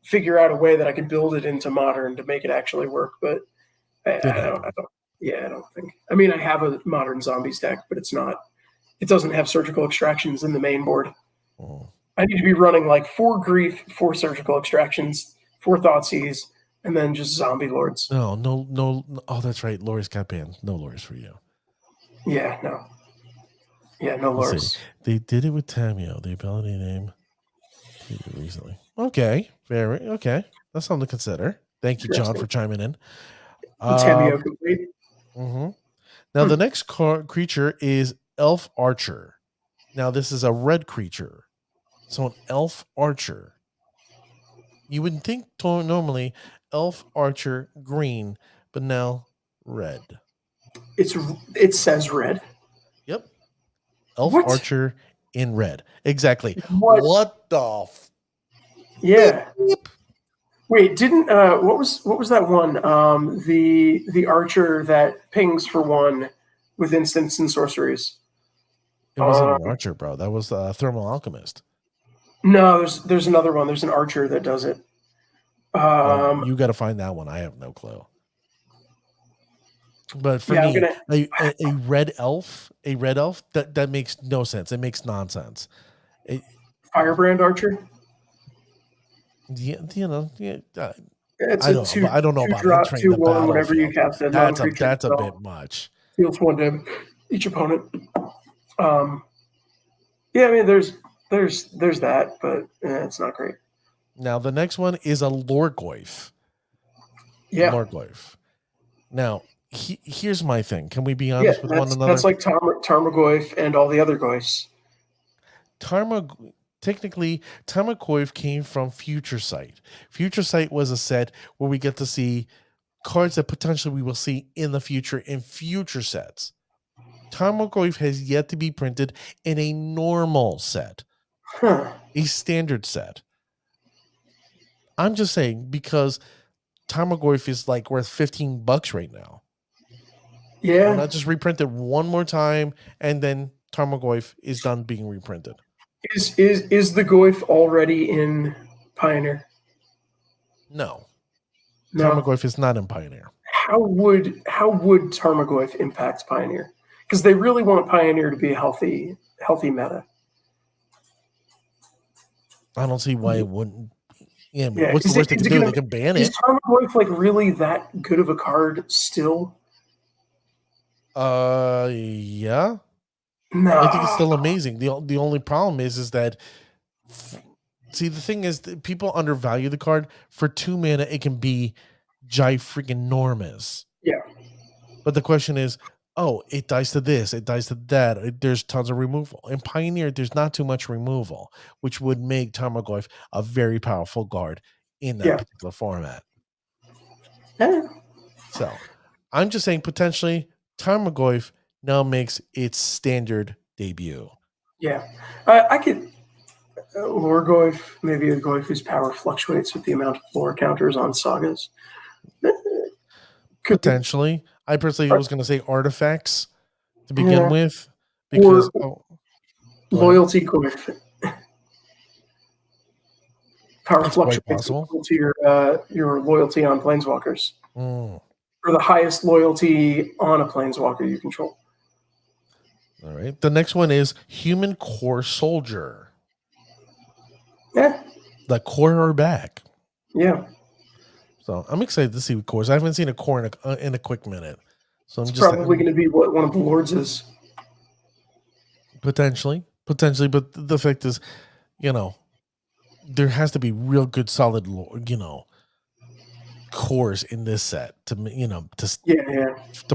figure out a way that I can build it into modern to make it actually work. But I don't think. I mean, I have a modern zombies deck, but it doesn't have surgical extractions in the main board. Oh. I need to be running like 4 grief, 4 surgical extractions, 4 Thoughtseize, and then just zombie lords. No. Oh, that's right. Lores got banned. No lores for you. Yeah, no. Yeah, no lores. They did it with Tamio, the ability name recently. Okay. Okay. That's something to consider. Thank you, John, for chiming in. Tamio complete. Mm-hmm. Now, the next creature is Elf Archer. Now, this is a red creature. So an Elf Archer. You wouldn't think normally Elf Archer green, but now red. It says red. Yep. Elf Archer in red. Exactly. What the Yeah. Wait, didn't what was that one? The archer that pings for 1 with instants and sorceries. It wasn't an archer, bro. That was Thermal Alchemist. No, there's another one. There's an archer that does it. You got to find that one. I have no clue. But for me, a red elf, that makes no sense. It makes nonsense. Firebrand archer. Yeah, It's I a don't, but I don't know two about drop, entering the 2/1. Whenever you battlefield. cast a That's non-creature a bit spell, much. deals 1 damage each opponent. Yeah, I mean, there's that, but it's not great. Now the next one is a Lorgoyf. Yeah, Lorgoyf. Now here's my thing. Can we be honest with one another? that's like Tarmogoyf and all the other Goyfs. Technically, Tarmogoyf came from Future Sight. Future Sight was a set where we get to see cards that potentially we will see in the future in future sets. Tarmogoyf has yet to be printed in a normal set, a standard set. I'm just saying because Tarmogoyf is like worth $15 right now. Yeah. Why not just reprint it one more time and then Tarmogoyf is done being reprinted? Is the Goyf already in Pioneer? No. No. Tarmogoyf is not in Pioneer. How would Tarmogoyf impact Pioneer? Because they really want Pioneer to be a healthy meta. I don't see why it wouldn't. Yeah, Yeah. what's the worst they can do? They can ban it. Is Tarmogoyf like really that good of a card still? Yeah. No. I think it's still amazing. The only problem is that see, the thing is that people undervalue the card. For 2 mana, it can be freaking enormous. Yeah. But the question is, oh, it dies to this, it dies to that. There's tons of removal. In Pioneer, there's not too much removal, which would make Tarmogoyf a very powerful guard in that particular format. Yeah. So I'm just saying potentially Tarmogoyf now makes its standard debut. Yeah. I could Lorgoyf, maybe a Goyf whose power fluctuates with the amount of lore counters on sagas. Potentially. I personally was going to say artifacts to begin with. Because loyalty Goyf. Power fluctuates to your loyalty on planeswalkers. Or the highest loyalty on a planeswalker you control. All right. The next one is Human Core Soldier. Yeah. The core are back. Yeah. So I'm excited to see cores. I haven't seen a core in a quick minute. So it's probably going to be what one of the lords is. Potentially. But the fact is, there has to be real good solid, cores in this set to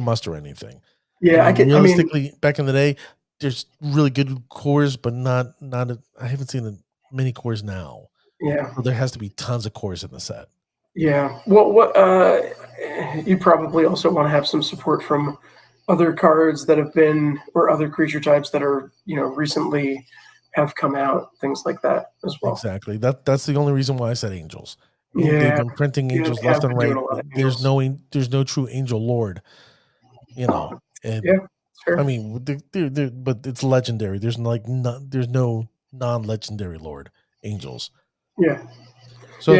muster anything. Yeah, realistically, back in the day, there's really good cores, but not. I haven't seen many cores now. Yeah, so there has to be tons of cores in the set. Yeah, well, you probably also want to have some support from other cards that have been, or other creature types that are, recently have come out, things like that as well. Exactly. That's the only reason why I said angels. Yeah, they've been printing angels left and right. There's no true angel lord, And yeah, fair. I mean, but it's legendary. There's no non-legendary lord angels. Yeah. So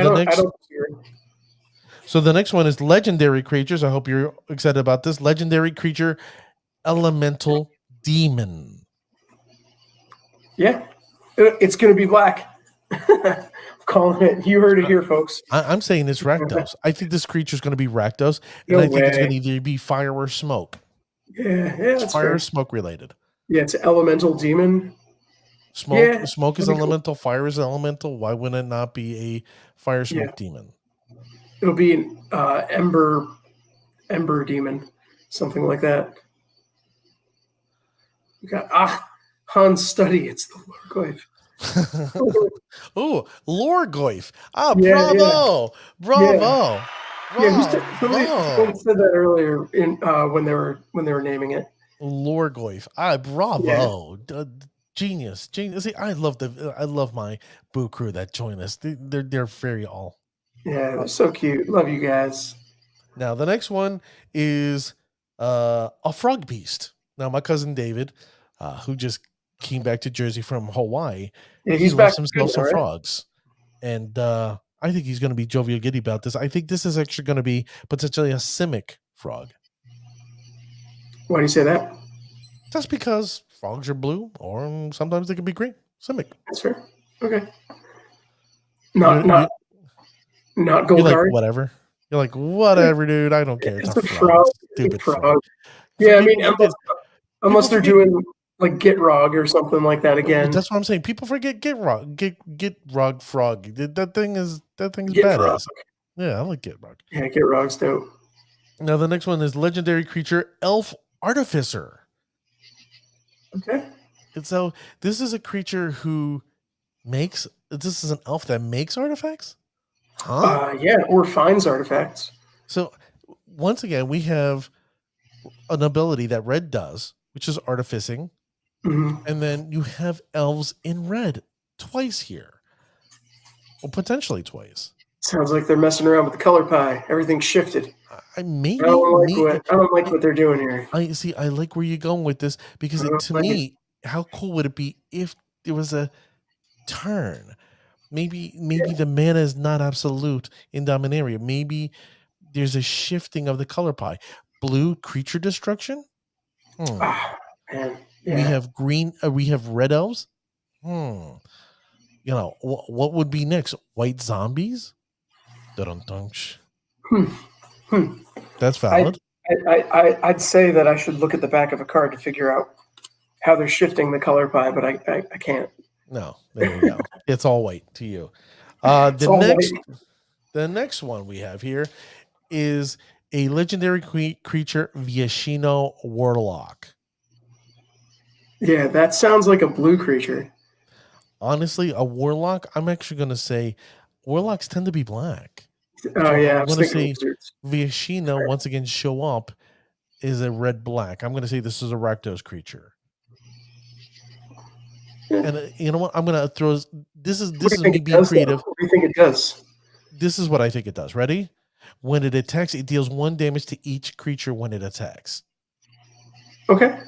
the next one is legendary creatures. I hope you're excited about this. Legendary creature, elemental demon. Yeah, it's going to be black. Calling it. You heard it here, folks. I'm saying it's Rakdos. I think this creature is going to be Rakdos, and I think it's going to either be fire or smoke. Yeah, it's fire or smoke related. Yeah, it's elemental demon. Smoke is elemental. Cool. Fire is elemental. Why wouldn't it not be a fire smoke demon? It'll be an ember demon, something like that. We got Han's study. It's the Lorgoyf. Oh, Lorgoyf. Bravo. Bravo. Yeah, who said that earlier when they were naming it? Lorgoyf. Bravo. Yeah. Genius. See, I love my boo crew that join us. They're very all. Yeah, they're so cute. Love you guys. Now the next one is a frog beast. Now my cousin David, who just came back to Jersey from Hawaii, he's back himself some frogs, and I think he's going to be jovial giddy about this. I think this is actually going to be potentially a Simic frog. Why do you say that? Just because frogs are blue, or sometimes they can be green. Simic. That's fair. Okay. Not You're like, Golgari. whatever. You're like, whatever, dude. I don't care. It's a frog. Stupid frog. frog. Yeah, I mean, People forget, unless they're forget- doing like Gitrog or something like that again. That's what I'm saying. People forget Gitrog frog. That thing's Gitrog. badass. Yeah, I like Gitrog. Yeah, Gitrog's dope. Now the next one is legendary creature Elf Artificer. Okay. And so this is a creature who makes. This is an elf that makes artifacts. Huh? Yeah, or finds artifacts. So once again, we have an ability that red does, which is artificing. Mm-hmm. And then you have elves in red twice here. Or potentially twice. Sounds like they're messing around with the color pie. Everything's shifted. I don't like what they're doing here. I like where you're going with this because to me, how cool would it be if there was a turn? Maybe the mana is not absolute in Dominaria. Maybe there's a shifting of the color pie. Blue creature destruction. Man. Yeah. We have green. We have red elves. You know what would be next? White zombies. That's valid. I'd say that I should look at the back of a card to figure out how they're shifting the color pie, but I can't. No, there you go. It's all white to you. The next one we have here is a legendary creature, Vyashino Warlock. Yeah, that sounds like a blue creature. Honestly, a warlock, I'm actually going to say warlocks tend to be black. Oh, yeah. I'm going to say Vyashino, once again, show up is a red-black. I'm going to say this is a Rakdos creature. Yeah. And you know what? I'm going to throw this is me being creative. What do you think it does? This is what I think it does. Ready? When it attacks, it deals 1 damage to each creature when it attacks. Okay.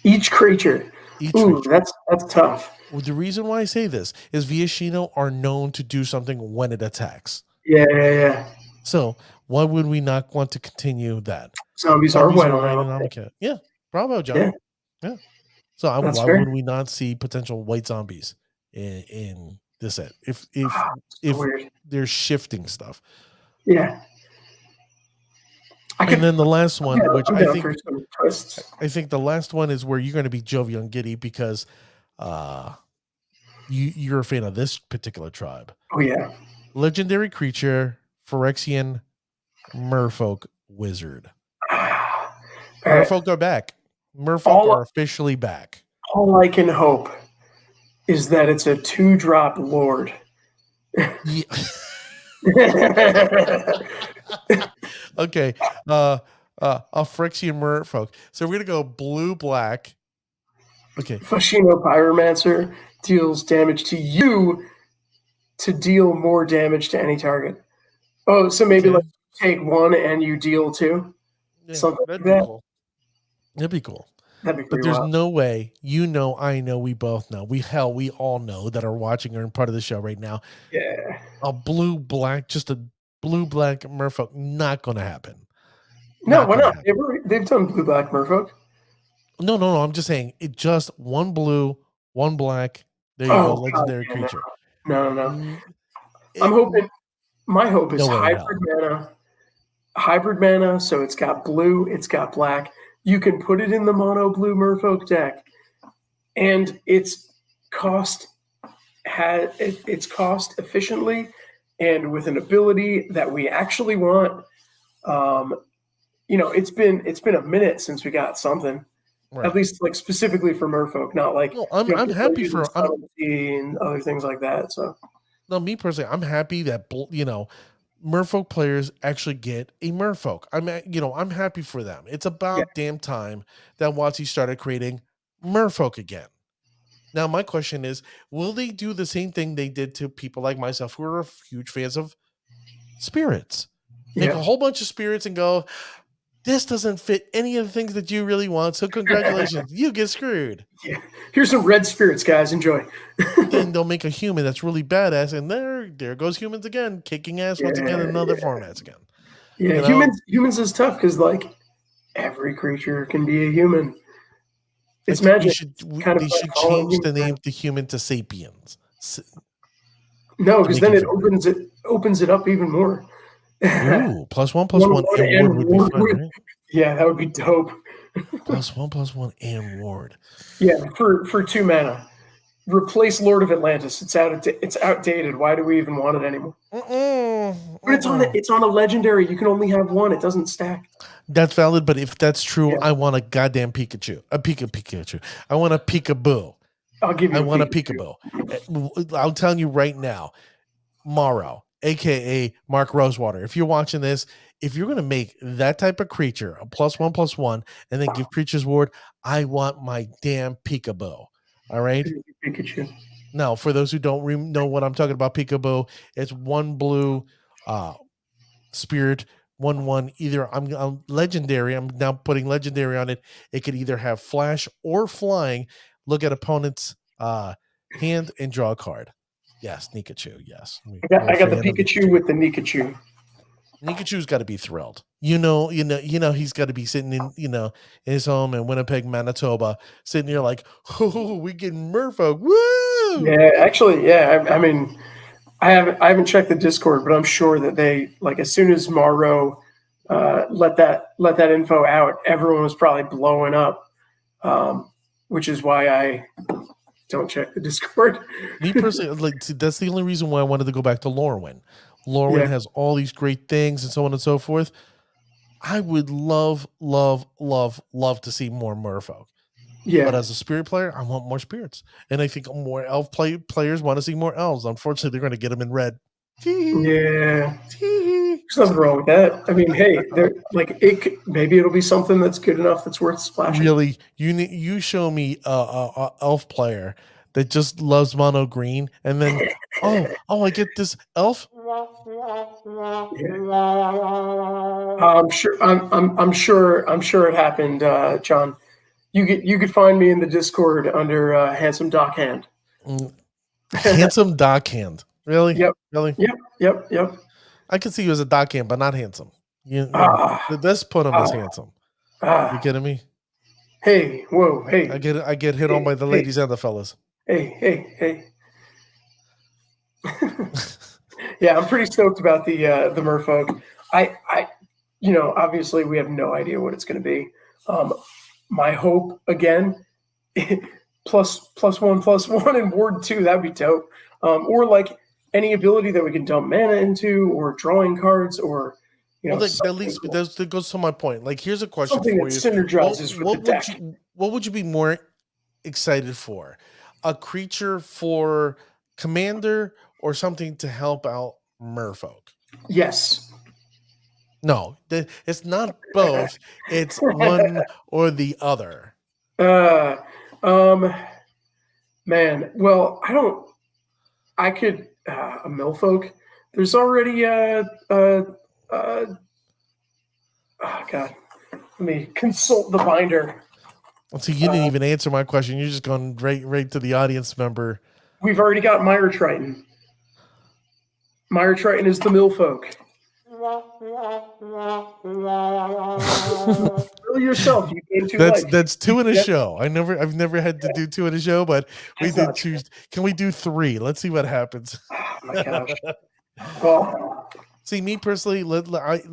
Each creature. Ooh, that's tough. Well, the reason why I say this is Vyashino are known to do something when it attacks. Yeah. So why would we not want to continue that? Zombies are white on it. Yeah. Bravo, John. Yeah. So why would we not see potential white zombies in this set? If they're shifting stuff. Yeah. And then the last one, which I think the last one is where you're going to be jovial and giddy because you're a fan of this particular tribe. Oh yeah. Legendary creature, Fyrexian Merfolk Wizard. Merfolk are back. Merfolk are officially back. All I can hope is that it's a 2-drop lord. Yeah. Okay. A Fyrexian Merfolk. So we're gonna go blue black. Okay. Vyashino Pyromancer deals damage to you to deal more damage to any target. Oh, so maybe like take 1 and you deal 2? Yeah, something like that. Cool. That'd be cool. But there's no way, I know, we both know. We all know that are watching or part of the show right now. Yeah. A blue-black, just a blue-black Merfolk, not going to happen. No, why not? They've done blue-black Merfolk. No. I'm just saying, it just 1 blue, 1 black. There you go, legendary creature. No. I'm hoping. My hope is hybrid mana. So it's got blue, it's got black. You can put it in the mono blue Merfolk deck, and it's cost efficiently and with an ability that we actually want. It's been a minute since we got something, at least like specifically for Merfolk, not like I'm happy for and other things like that. So, no, me personally, I'm happy that Merfolk players actually get a Merfolk. I'm happy for them. It's about damn time that WotC started creating Merfolk again. Now, my question is, will they do the same thing they did to people like myself who are huge fans of spirits? Make a whole bunch of spirits and go, this doesn't fit any of the things that you really want, so congratulations, you get screwed. Yeah. Here's some red spirits, guys. Enjoy. Then they'll make a human that's really badass, and there goes humans again, kicking ass once again in other formats again. Yeah, humans is tough because like every creature can be a human. It's magic. They should change the name to human to sapiens. No, to because make then you it feel good. opens it up even more. Ooh, +1, +1 1/1 and ward would be ward fun, would- right? Yeah, that would be dope. +1 and ward. Yeah, for 2 mana. Replace Lord of Atlantis. It's outdated. Why do we even want it anymore? But it's on a legendary. You can only have one. It doesn't stack. That's valid, but if that's true, Yeah. I want a goddamn Pikachu. A Pikachu. I want a Peekaboo. I'll give you. I want a Peekaboo. I'm telling you right now, Morrow, aka Mark Rosewater, if you're watching this, if you're gonna make that type of creature a +1/+1 and then give creatures ward, I want my damn Peekaboo. All right. Pikachu. Now, for those who don't know what I'm talking about, Peekaboo, it's 1 blue spirit, 1/1. Either I'm legendary. I'm now putting legendary on it. It could either have flash or flying. Look at opponent's hand and draw a card. Yes, Nikachu. Yes, I got the Pikachu with the Nikachu. Nikachu's got to be thrilled. You know, he's got to be sitting in his home in Winnipeg, Manitoba, sitting here like, oh, we getting Merfolk. Woo! Yeah, actually, yeah. I mean, I haven't checked the Discord, but I'm sure that they, like, as soon as Morrow let that info out, everyone was probably blowing up, which is why I don't check the Discord. Me personally, that's the only reason why I wanted to go back to Lorwyn. Lorwyn has all these great things and so on and so forth. I would love to see more Merfolk. Yeah. But as a spirit player, I want more spirits. And I think more elf players want to see more elves. Unfortunately, they're going to get them in red. Yeah. There's nothing wrong with that. I mean, hey, maybe it'll be something that's good enough that's worth splashing. Really, you show me a elf player that just loves mono green, and then oh, I get this elf. Yeah. I'm sure it happened, John. You could find me in the Discord under Handsome Doc Hand. Handsome Doc Hand. Really? Yep. Really? Yep. I can see you as a Doc Hand, but not handsome. Let's put him as handsome. You kidding me? Hey, whoa, hey. I get hit on by the ladies and the fellas. Hey. Yeah, I'm pretty stoked about the Merfolk. I obviously we have no idea what it's going to be. My hope again, +1/+1 and ward 2, that'd be dope. Or like any ability that we can dump mana into, or drawing cards, or at least that goes to my point. Like, here's a question something for that you. synergizes with the deck. What would you be more excited for? A creature for commander or something to help out Merfolk? Yes. No, it's not both. It's one or the other. Man, well, I could a Milfolk. There's already oh God. Let me consult the binder. So you didn't even answer my question. You're just going right to the audience member. We've already got Myra Triton. Myra Triton is the Milfolk. Really yourself. You came too late. That's 2 in a show. I've never had to do 2 in a show, but we did 2. Can we do 3? Let's see what happens. Oh my gosh. Well, see, me personally,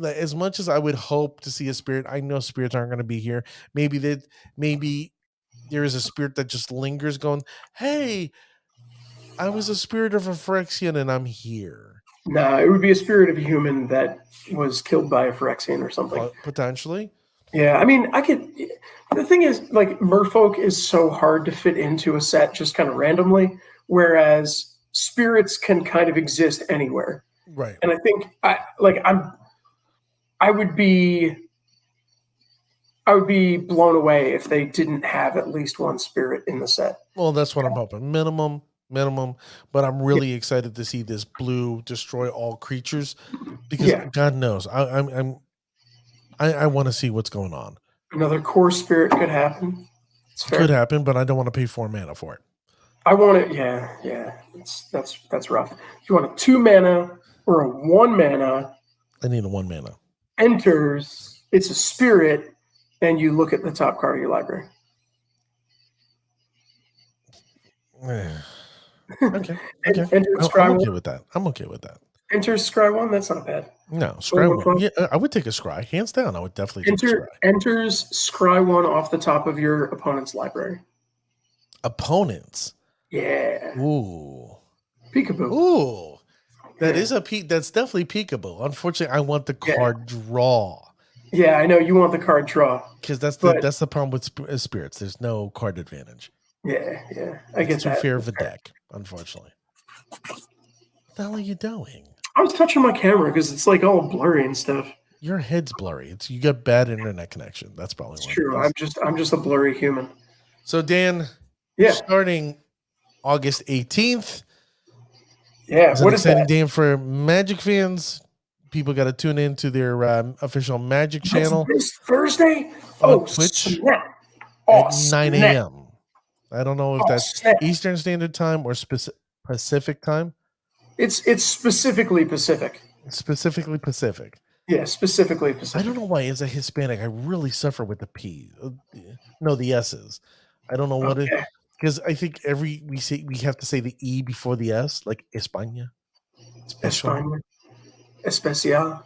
as much as I would hope to see a spirit, I know spirits aren't going to be here. Maybe there is a spirit that just lingers, going, "Hey, I was a spirit of a Fyrexian and I'm here." No, it would be a spirit of a human that was killed by a Fyrexian or something. Potentially. Yeah, I mean, the thing is, like, Merfolk is so hard to fit into a set just kind of randomly, whereas spirits can kind of exist anywhere. Right. And I think I would be blown away if they didn't have at least one spirit in the set. Well, that's what I'm hoping. Minimum, but I'm really excited to see this blue destroy all creatures, because God knows I want to see what's going on. Another core spirit could happen. Could happen, but I don't want to pay 4 mana for it. I want it. Yeah. That's rough. You want a 2 mana or a 1 mana? I need a 1 mana. Enters. It's a spirit, and you look at the top card of your library. Okay. Enter I'm Scry okay 1. with that. I'm okay with that. Enter Scry 1. That's not bad. No, Scry 1. Yeah, I would take a Scry. Hands down, I would definitely take a Scry. Enters Scry 1 off the top of your opponent's library. Opponents. Yeah. Ooh. Peekaboo. Ooh. That's definitely peekaboo. Unfortunately, I want the card draw. Yeah, I know you want the card draw. Because that's the problem with spirits. There's no card advantage. Yeah. I get that. Too fair of a deck, unfortunately. What the hell are you doing? I was touching my camera because it's like all blurry and stuff. Your head's blurry. You got bad internet connection. That's probably It's true. I'm just a blurry human. So Dan, starting August 18th. Yeah, what is that? Day for Magic fans. People got to tune in to their official Magic channel. This Thursday? On Twitch snap. At 9 a.m. I don't know if that's snap. Eastern Standard Time or Pacific Time. It's specifically Pacific. Specifically Pacific. Yeah, specifically Pacific. I don't know why, as a Hispanic, I really suffer with the P. No, the S's. I don't know what it because I think we have to say the E before the S, like España. España. Especial.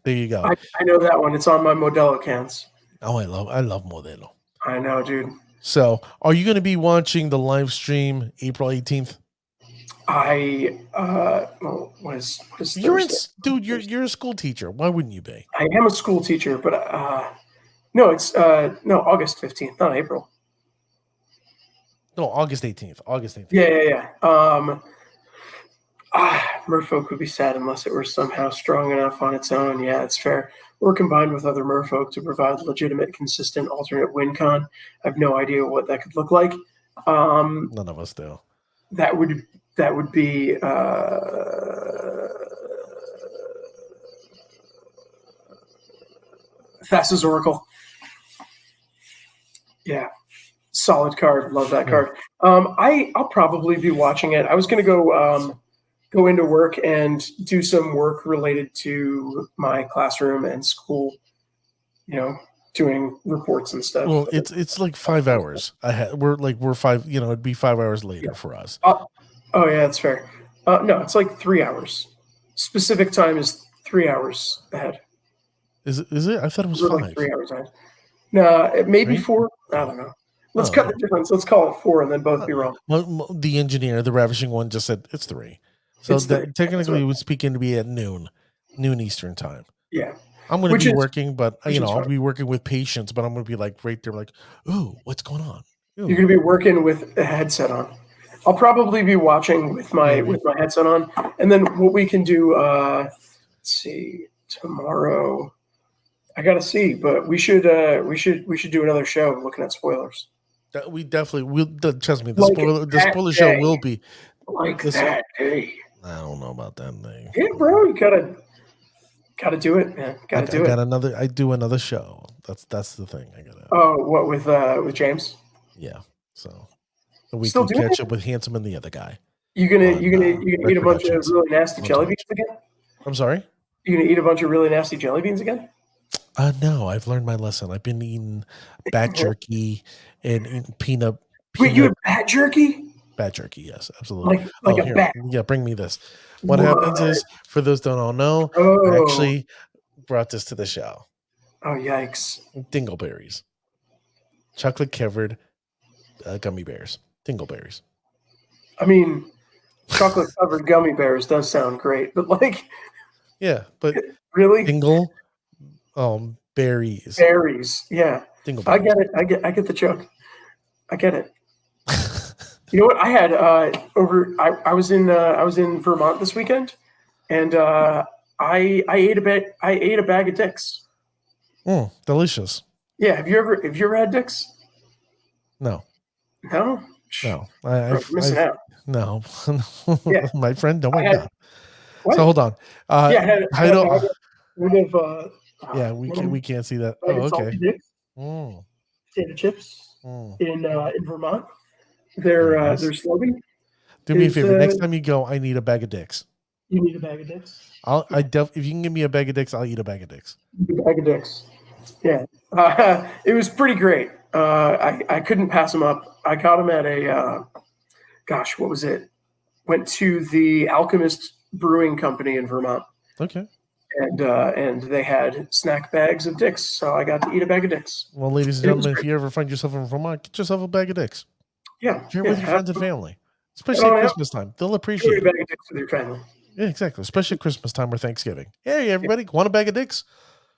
There you go. I know that one. It's on my Modelo cans. Oh, I love Modelo. I know, dude. So, are you going to be watching the live stream April 18th? What is you're a school teacher. Why wouldn't you be? I am a school teacher, but no, it's August 15th, not April. No, August 18th. Yeah. Merfolk would be sad unless it were somehow strong enough on its own. Yeah, it's fair. Or combined with other Merfolk to provide legitimate, consistent, alternate win con. I have no idea what that could look like. None of us do. That would be Thassa's Oracle. Yeah. Solid card. Love that card. I'll probably be watching it. I was going to go into work and do some work related to my classroom and school, doing reports and stuff. Well, it's like 5 hours ahead. We're 5, it'd be 5 hours later for us. Oh yeah, that's fair. No, it's like 3 hours. Specific time is 3 hours ahead. Is it? I thought it was 5. Like 3 hours ahead. No, it may be 4. I don't know. Let's cut the difference. Let's call it 4 and then both be wrong. Well, the engineer, the ravishing one, just said it's 3. So technically, it would speak in to be at noon Eastern time. Yeah. I'm going to be working, but I'll be working with patients, but I'm going to be like right there, like, ooh, what's going on? Ooh. You're going to be working with a headset on. I'll probably be watching with my headset on, and then what we can do. Let's see, tomorrow. I gotta see, but we should do another show looking at spoilers. We definitely will. Trust me, the spoiler show will be that day. I don't know about that thing. Yeah, bro, you gotta do it, man. I do another show. That's the thing. I gotta. Oh, what with James? Yeah. So we can catch up with Handsome and the other guy. You gonna eat a bunch of really nasty jelly beans again? I'm sorry. You gonna eat a bunch of really nasty jelly beans again? No, I've learned my lesson. I've been eating bat jerky and peanut. Wait, you had bat jerky? Bat jerky, yes, absolutely. Like a bat. Yeah, bring me this. What happens is, for those who don't know, I actually brought this to the show. Oh, yikes. Dingleberries. Chocolate covered gummy bears. Dingleberries. I mean, chocolate covered gummy bears does sound great, but yeah, but really? Dingle berries. Berries, yeah. Dingleberries. I get it. I get the joke. I get it. You know what? I had I was in Vermont this weekend, and I ate a bag of dicks. Delicious. Yeah. Have you ever had dicks? No. No. No. Missing out. No. Yeah. My friend. Oh my God. What? So hold on. I don't. We can't see that. Oh, okay. Potato chips in Vermont. Their slogan. Do me a favor. Next time you go, I need a bag of dicks. You need a bag of dicks. If you can give me a bag of dicks, I'll eat a bag of dicks. A bag of dicks. Yeah. It was pretty great. I couldn't pass them up. I got them at gosh, what was it? Went to the Alchemist Brewing Company in Vermont. Okay. And they had snack bags of dicks, so I got to eat a bag of dicks. Well, ladies and gentlemen, if you ever find yourself in Vermont, get yourself a bag of dicks. Yeah. Share it with your friends and family, especially at Christmas time. They'll appreciate it. A bag of dicks with your family. Yeah, exactly. Especially at Christmas time or Thanksgiving. Hey, everybody, want a bag of dicks?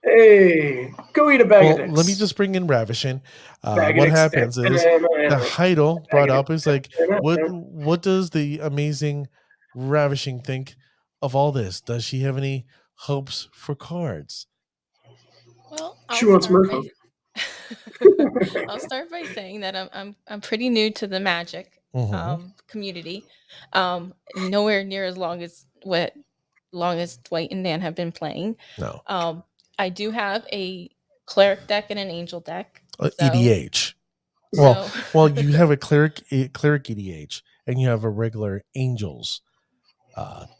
Hey, go eat a bag of dicks. Let me just bring in Ravishing. What happens is the Heidel brought up is like, what does the amazing Ravishing think of all this? Does she have any hopes for cards? Well, she wants Merfolk. I'll start by saying that I'm pretty new to the Magic community. Nowhere near as long as Dwight and Dan have been playing. No. I do have a cleric deck and an angel deck. EDH. Well, you have a cleric EDH, and you have a regular angels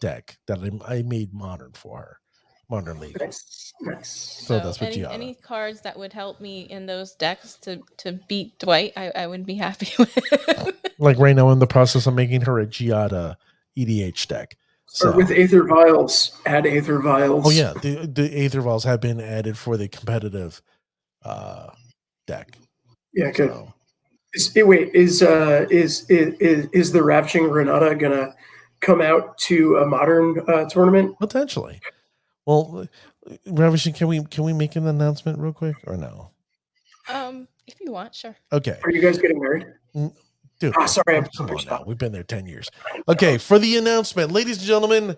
deck that I made modern for her. Modern League. Nice. So that's what any cards that would help me in those decks to beat Dwight, I would be happy with. Like right now, in the process of making her a Giada EDH deck. So with Aether Vials, add Aether Vials. Oh yeah, the Aether Vials have been added for the competitive deck. Yeah, good. So. Is the Ravishing Renata gonna come out to a modern tournament? Potentially. Well, Ravishing, can we make an announcement real quick or no? If you want, sure. Okay. Are you guys getting married? Dude, sorry, come on now. We've been there 10 years. Okay, for the announcement, ladies and gentlemen,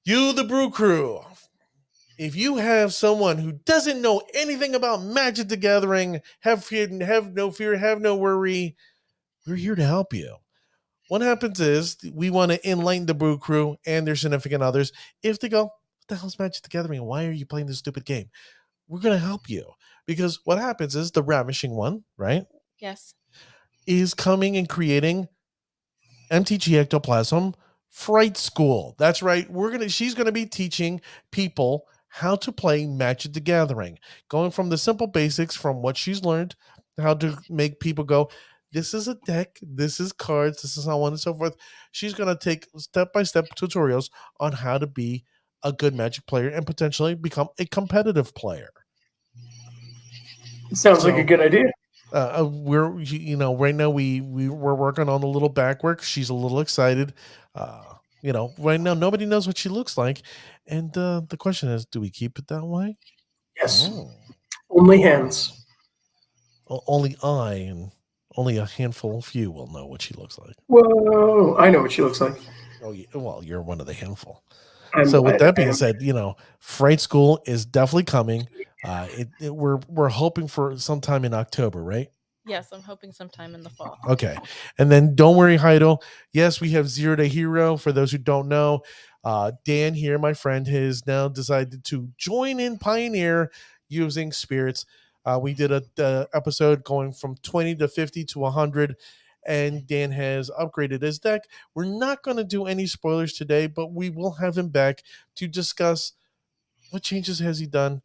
you, the Brew Crew, if you have someone who doesn't know anything about Magic the Gathering, have no fear, have no worry, we're here to help you. What happens is we want to enlighten the Brew Crew and their significant others. If they go, what the hell's Magic the Gathering? Why are you playing this stupid game? We're going to help you. Because what happens is the Ravishing one, right? Yes. Is coming and creating MTG Ectoplasm Fright School. That's right. She's gonna be teaching people how to play Magic the Gathering, going from the simple basics from what she's learned, how to make people go, this is a deck, this is cards, this is so on and so forth. She's gonna take step-by-step tutorials on how to be a good Magic player and potentially become a competitive player. It sounds like a good idea. We're right now we're working on a little back work. She's a little excited. Right now nobody knows what she looks like, and the question is, do we keep it that way? Yes. Only hands. Only I and only a handful of you will know what she looks like. Whoa! I know what she looks like. Oh, well, you're one of the handful. So with that being said, Fright School is definitely coming. We're hoping for sometime in October, right? Yes, I'm hoping sometime in the fall. Okay. And then don't worry, Heidel. Yes, we have Zero Day Hero. For those who don't know, Dan here, my friend, has now decided to join in Pioneer using spirits. We did a episode going from 20 to 50 to 100. And Dan has upgraded his deck. We're not going to do any spoilers today, but we will have him back to discuss what changes has he done,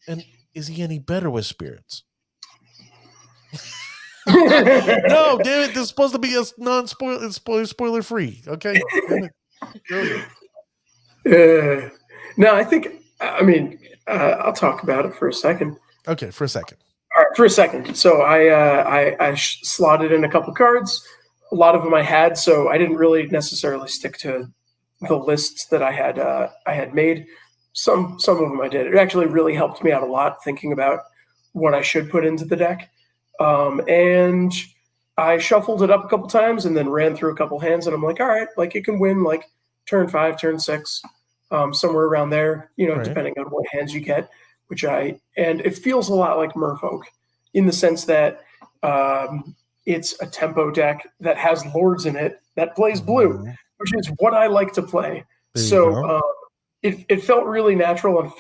and is he any better with spirits? No, damn it! This is supposed to be a spoiler free. Okay. No, I think. I'll talk about it for a second. Okay, for a second. All right, for a second. So I slotted in a couple cards. A lot of them I had, so I didn't really necessarily stick to the lists that I had made. Some of them I did. It actually really helped me out a lot thinking about what I should put into the deck. And I shuffled it up a couple times and then ran through a couple hands, and I'm like, all right, like it can win like turn 5, turn 6, somewhere around there, right. Depending on what hands you get. And it feels a lot like Merfolk in the sense that it's a tempo deck that has lords in it that plays blue, which is what I like to play. So it felt really natural and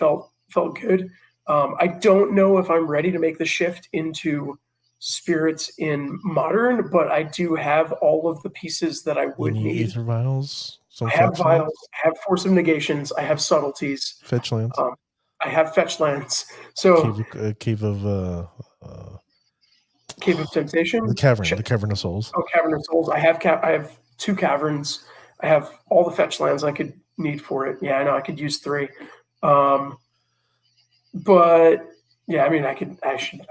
felt good. I don't know if I'm ready to make the shift into spirits in modern, but I do have all of the pieces that I would need. Aether Vials. I have vials. I have Force of Negations. I have subtleties. Fetch lands. I have fetch lands. So cave of Cave of Temptation. The Cavern of Souls. Oh, Cavern of Souls. I have 2 caverns. I have all the fetch lands I could need for it. Yeah, I know I could use 3. But yeah, I mean, I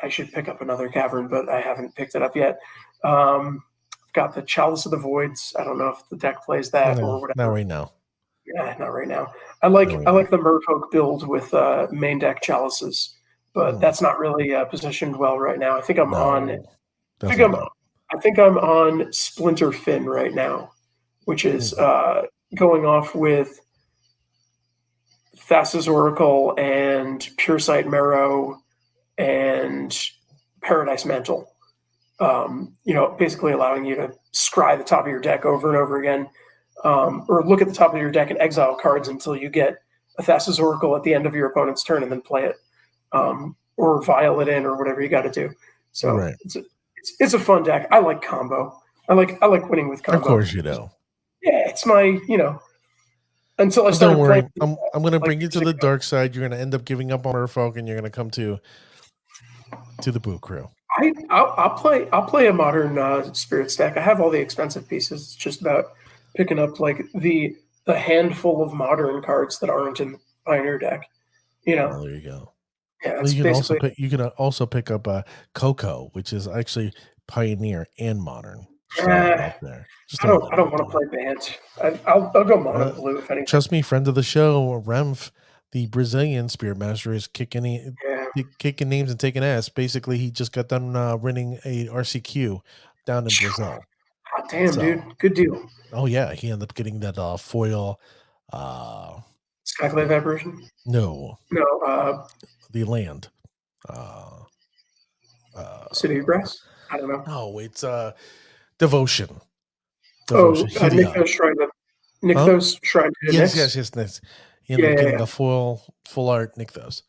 should pick up another cavern, but I haven't picked it up yet. Got the Chalice of the Voids. I don't know if the deck plays that or whatever. Not right now. Yeah, not right now. I like the Merfolk build with main deck chalices, but that's not really positioned well right now. I think I'm on Splinter Fin right now, which is going off with Thassa's Oracle and Puresight Marrow and Paradise Mantle. Basically allowing you to scry the top of your deck over and over again, or look at the top of your deck and exile cards until you get a Thassa's Oracle at the end of your opponent's turn and then play it, or vial it in, or whatever you got to do. So it's a fun deck. I like combo. I like winning with combo. Of course you do. Yeah, it's my until I start. Don't worry, I'm going to bring you to the dark side. You're going to end up giving up on Merfolk, and you're going to come to the Boo Crew. I'll play a modern Spirits deck. I have all the expensive pieces. It's just about picking up like the handful of modern cards that aren't in the Pioneer deck. Oh, there you go. Yeah, well, you can also pick up Coco, which is actually Pioneer and Modern. I don't want to play band. I'll go mono blue if anything. Trust me, friend of the show, Remf, the Brazilian Spirit Master, is kicking names and taking ass. Basically, he just got done winning a RCQ down in Brazil. Oh, damn, dude. Good deal. Oh, yeah. He ended up getting that foil. Skyclave Apparition? No. The land. City of Brass? I don't know. No, it's Devotion. Nykthos Shrine to Yes. He ended up getting a full art Nykthos.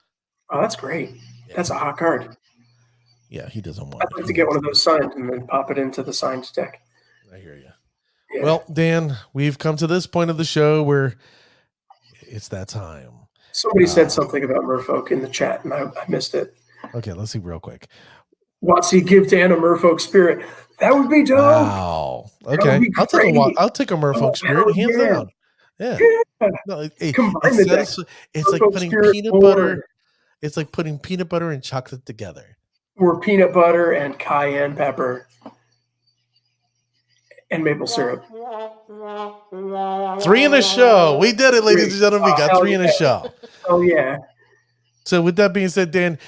Oh, that's great. Yeah. That's a hot card. Yeah, he doesn't want I'd like to get one of those signed and then pop it into the signed deck. I hear you. Yeah. Well, Dan, we've come to this point of the show where it's that time. Somebody said something about Merfolk in the chat, and I missed it. Okay, let's see real quick. Watsy, give Dan a Merfolk Spirit. That would be dope. Wow. Okay. I'll take a Merfolk Spirit, hands down. Yeah. No, it's like putting peanut butter. It's like putting peanut butter and chocolate together. Or peanut butter and cayenne pepper and maple syrup. 3 in a show. We did it, ladies and gentlemen. We got 3 in a show. Oh, yeah. So with that being said, Dan,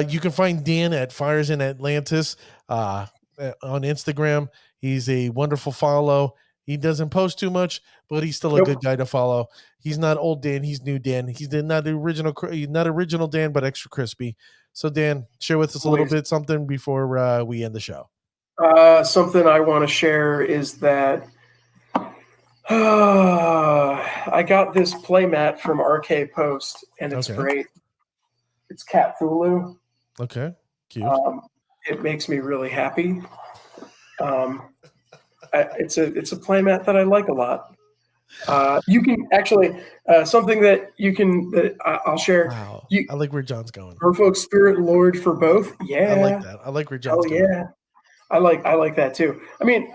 you can find Dan at Fires in Atlantis on Instagram. He's a wonderful follow. He doesn't post too much, but he's still a good guy to follow. He's not old Dan. He's new Dan. He's not original Dan, but extra crispy. So Dan, share with us a little bit something before we end the show. Something I want to share is that I got this playmat from RK Post, and it's great. It's Cthulhu. Okay, cute. It makes me really happy. It's a playmat that I like a lot. You can actually something that I'll share. Wow. I like where John's going. Merfolk Spirit Lord for both. Yeah, I like that. I like where John's going. Yeah, I like that too. I mean,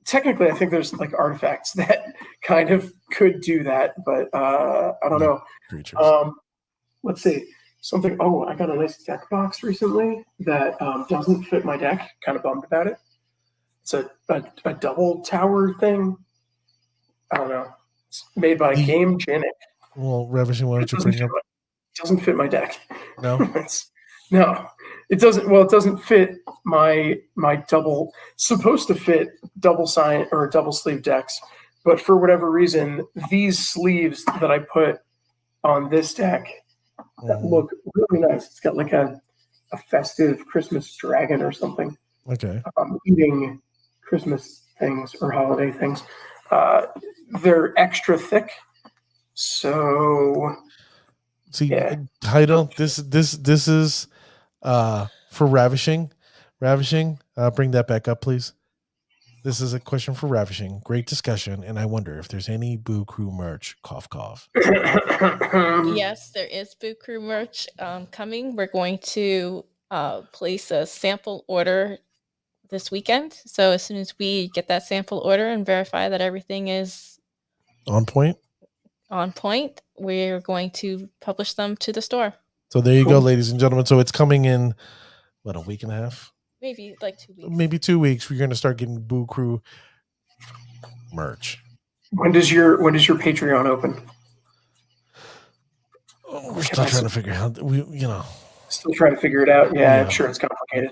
technically, I think there's like artifacts that kind of could do that, but I don't know. Creatures. Let's see. Something. Oh, I got a nice deck box recently that doesn't fit my deck. Kind of bummed about it. It's a double tower thing. I don't know. It's made by Game Genic. Well, Ravishing, why don't you bring up? It doesn't fit my deck. No. No. It doesn't. Well, it doesn't fit my double. Supposed to fit double sign or double sleeve decks, but for whatever reason, these sleeves that I put on this deck that look really nice. It's got like a festive Christmas dragon or something. Okay. Eating Christmas things or holiday things. They're extra thick. So title. This is for Ravishing. Ravishing, bring that back up, please. This is a question for Ravishing. Great discussion, and I wonder if there's any Boo Crew merch. Cough, cough. Yes, there is Boo Crew merch coming. We're going to place a sample order this weekend. So as soon as we get that sample order and verify that everything is On point. we're going to publish them to the store. So there you go, Cool. ladies and gentlemen. So it's coming in, what, a week and a half? Maybe like 2 weeks. Maybe 2 weeks. We're going to start getting Boo Crew merch. When does your Patreon open? We're still trying to figure out. Still trying to figure it out. Yeah, Yeah. I'm sure it's complicated.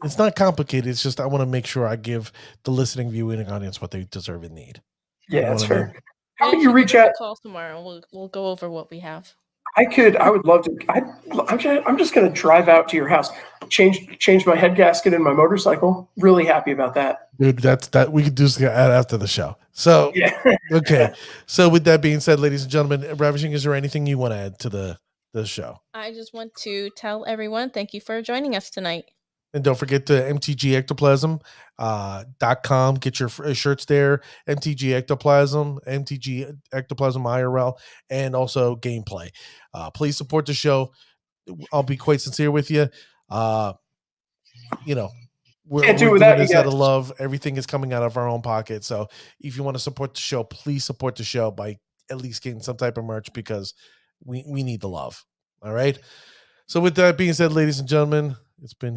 It's not complicated. It's just I want to make sure I give the listening, viewing audience what they deserve and need. Yeah, You know that's what I fair. mean? How Yeah, would you should reach give us out? a call tomorrow. We'll go over what we have. I would love to. I'm just going to drive out to your house, change my head gasket in my motorcycle. Really happy about that. Dude, that we could do this after the show. So Yeah. okay. So with that being said, ladies and gentlemen, Ravishing, is there anything you want to add to the show? I just want to tell everyone thank you for joining us tonight. And don't forget to MTG Ectoplasm .com. Get your shirts there. MTG Ectoplasm, MTG Ectoplasm IRL, and also gameplay. Please support the show. I'll be quite sincere with you. We're Can't do doing without you this out of guys. love. Everything is coming out of our own pocket. So if you want to support the show, please support the show by at least getting some type of merch because we need the love. All right. So with that being said, ladies and gentlemen, it's been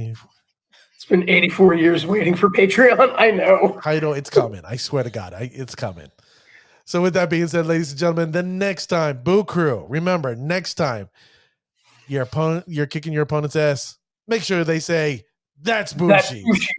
84 years waiting for Patreon. I know. I know it's coming. I swear to God, it's coming. So with that being said, ladies and gentlemen, the next time, Boo Crew, remember, next time you're kicking your opponent's ass, make sure they say, that's Bushi. That's Bushi.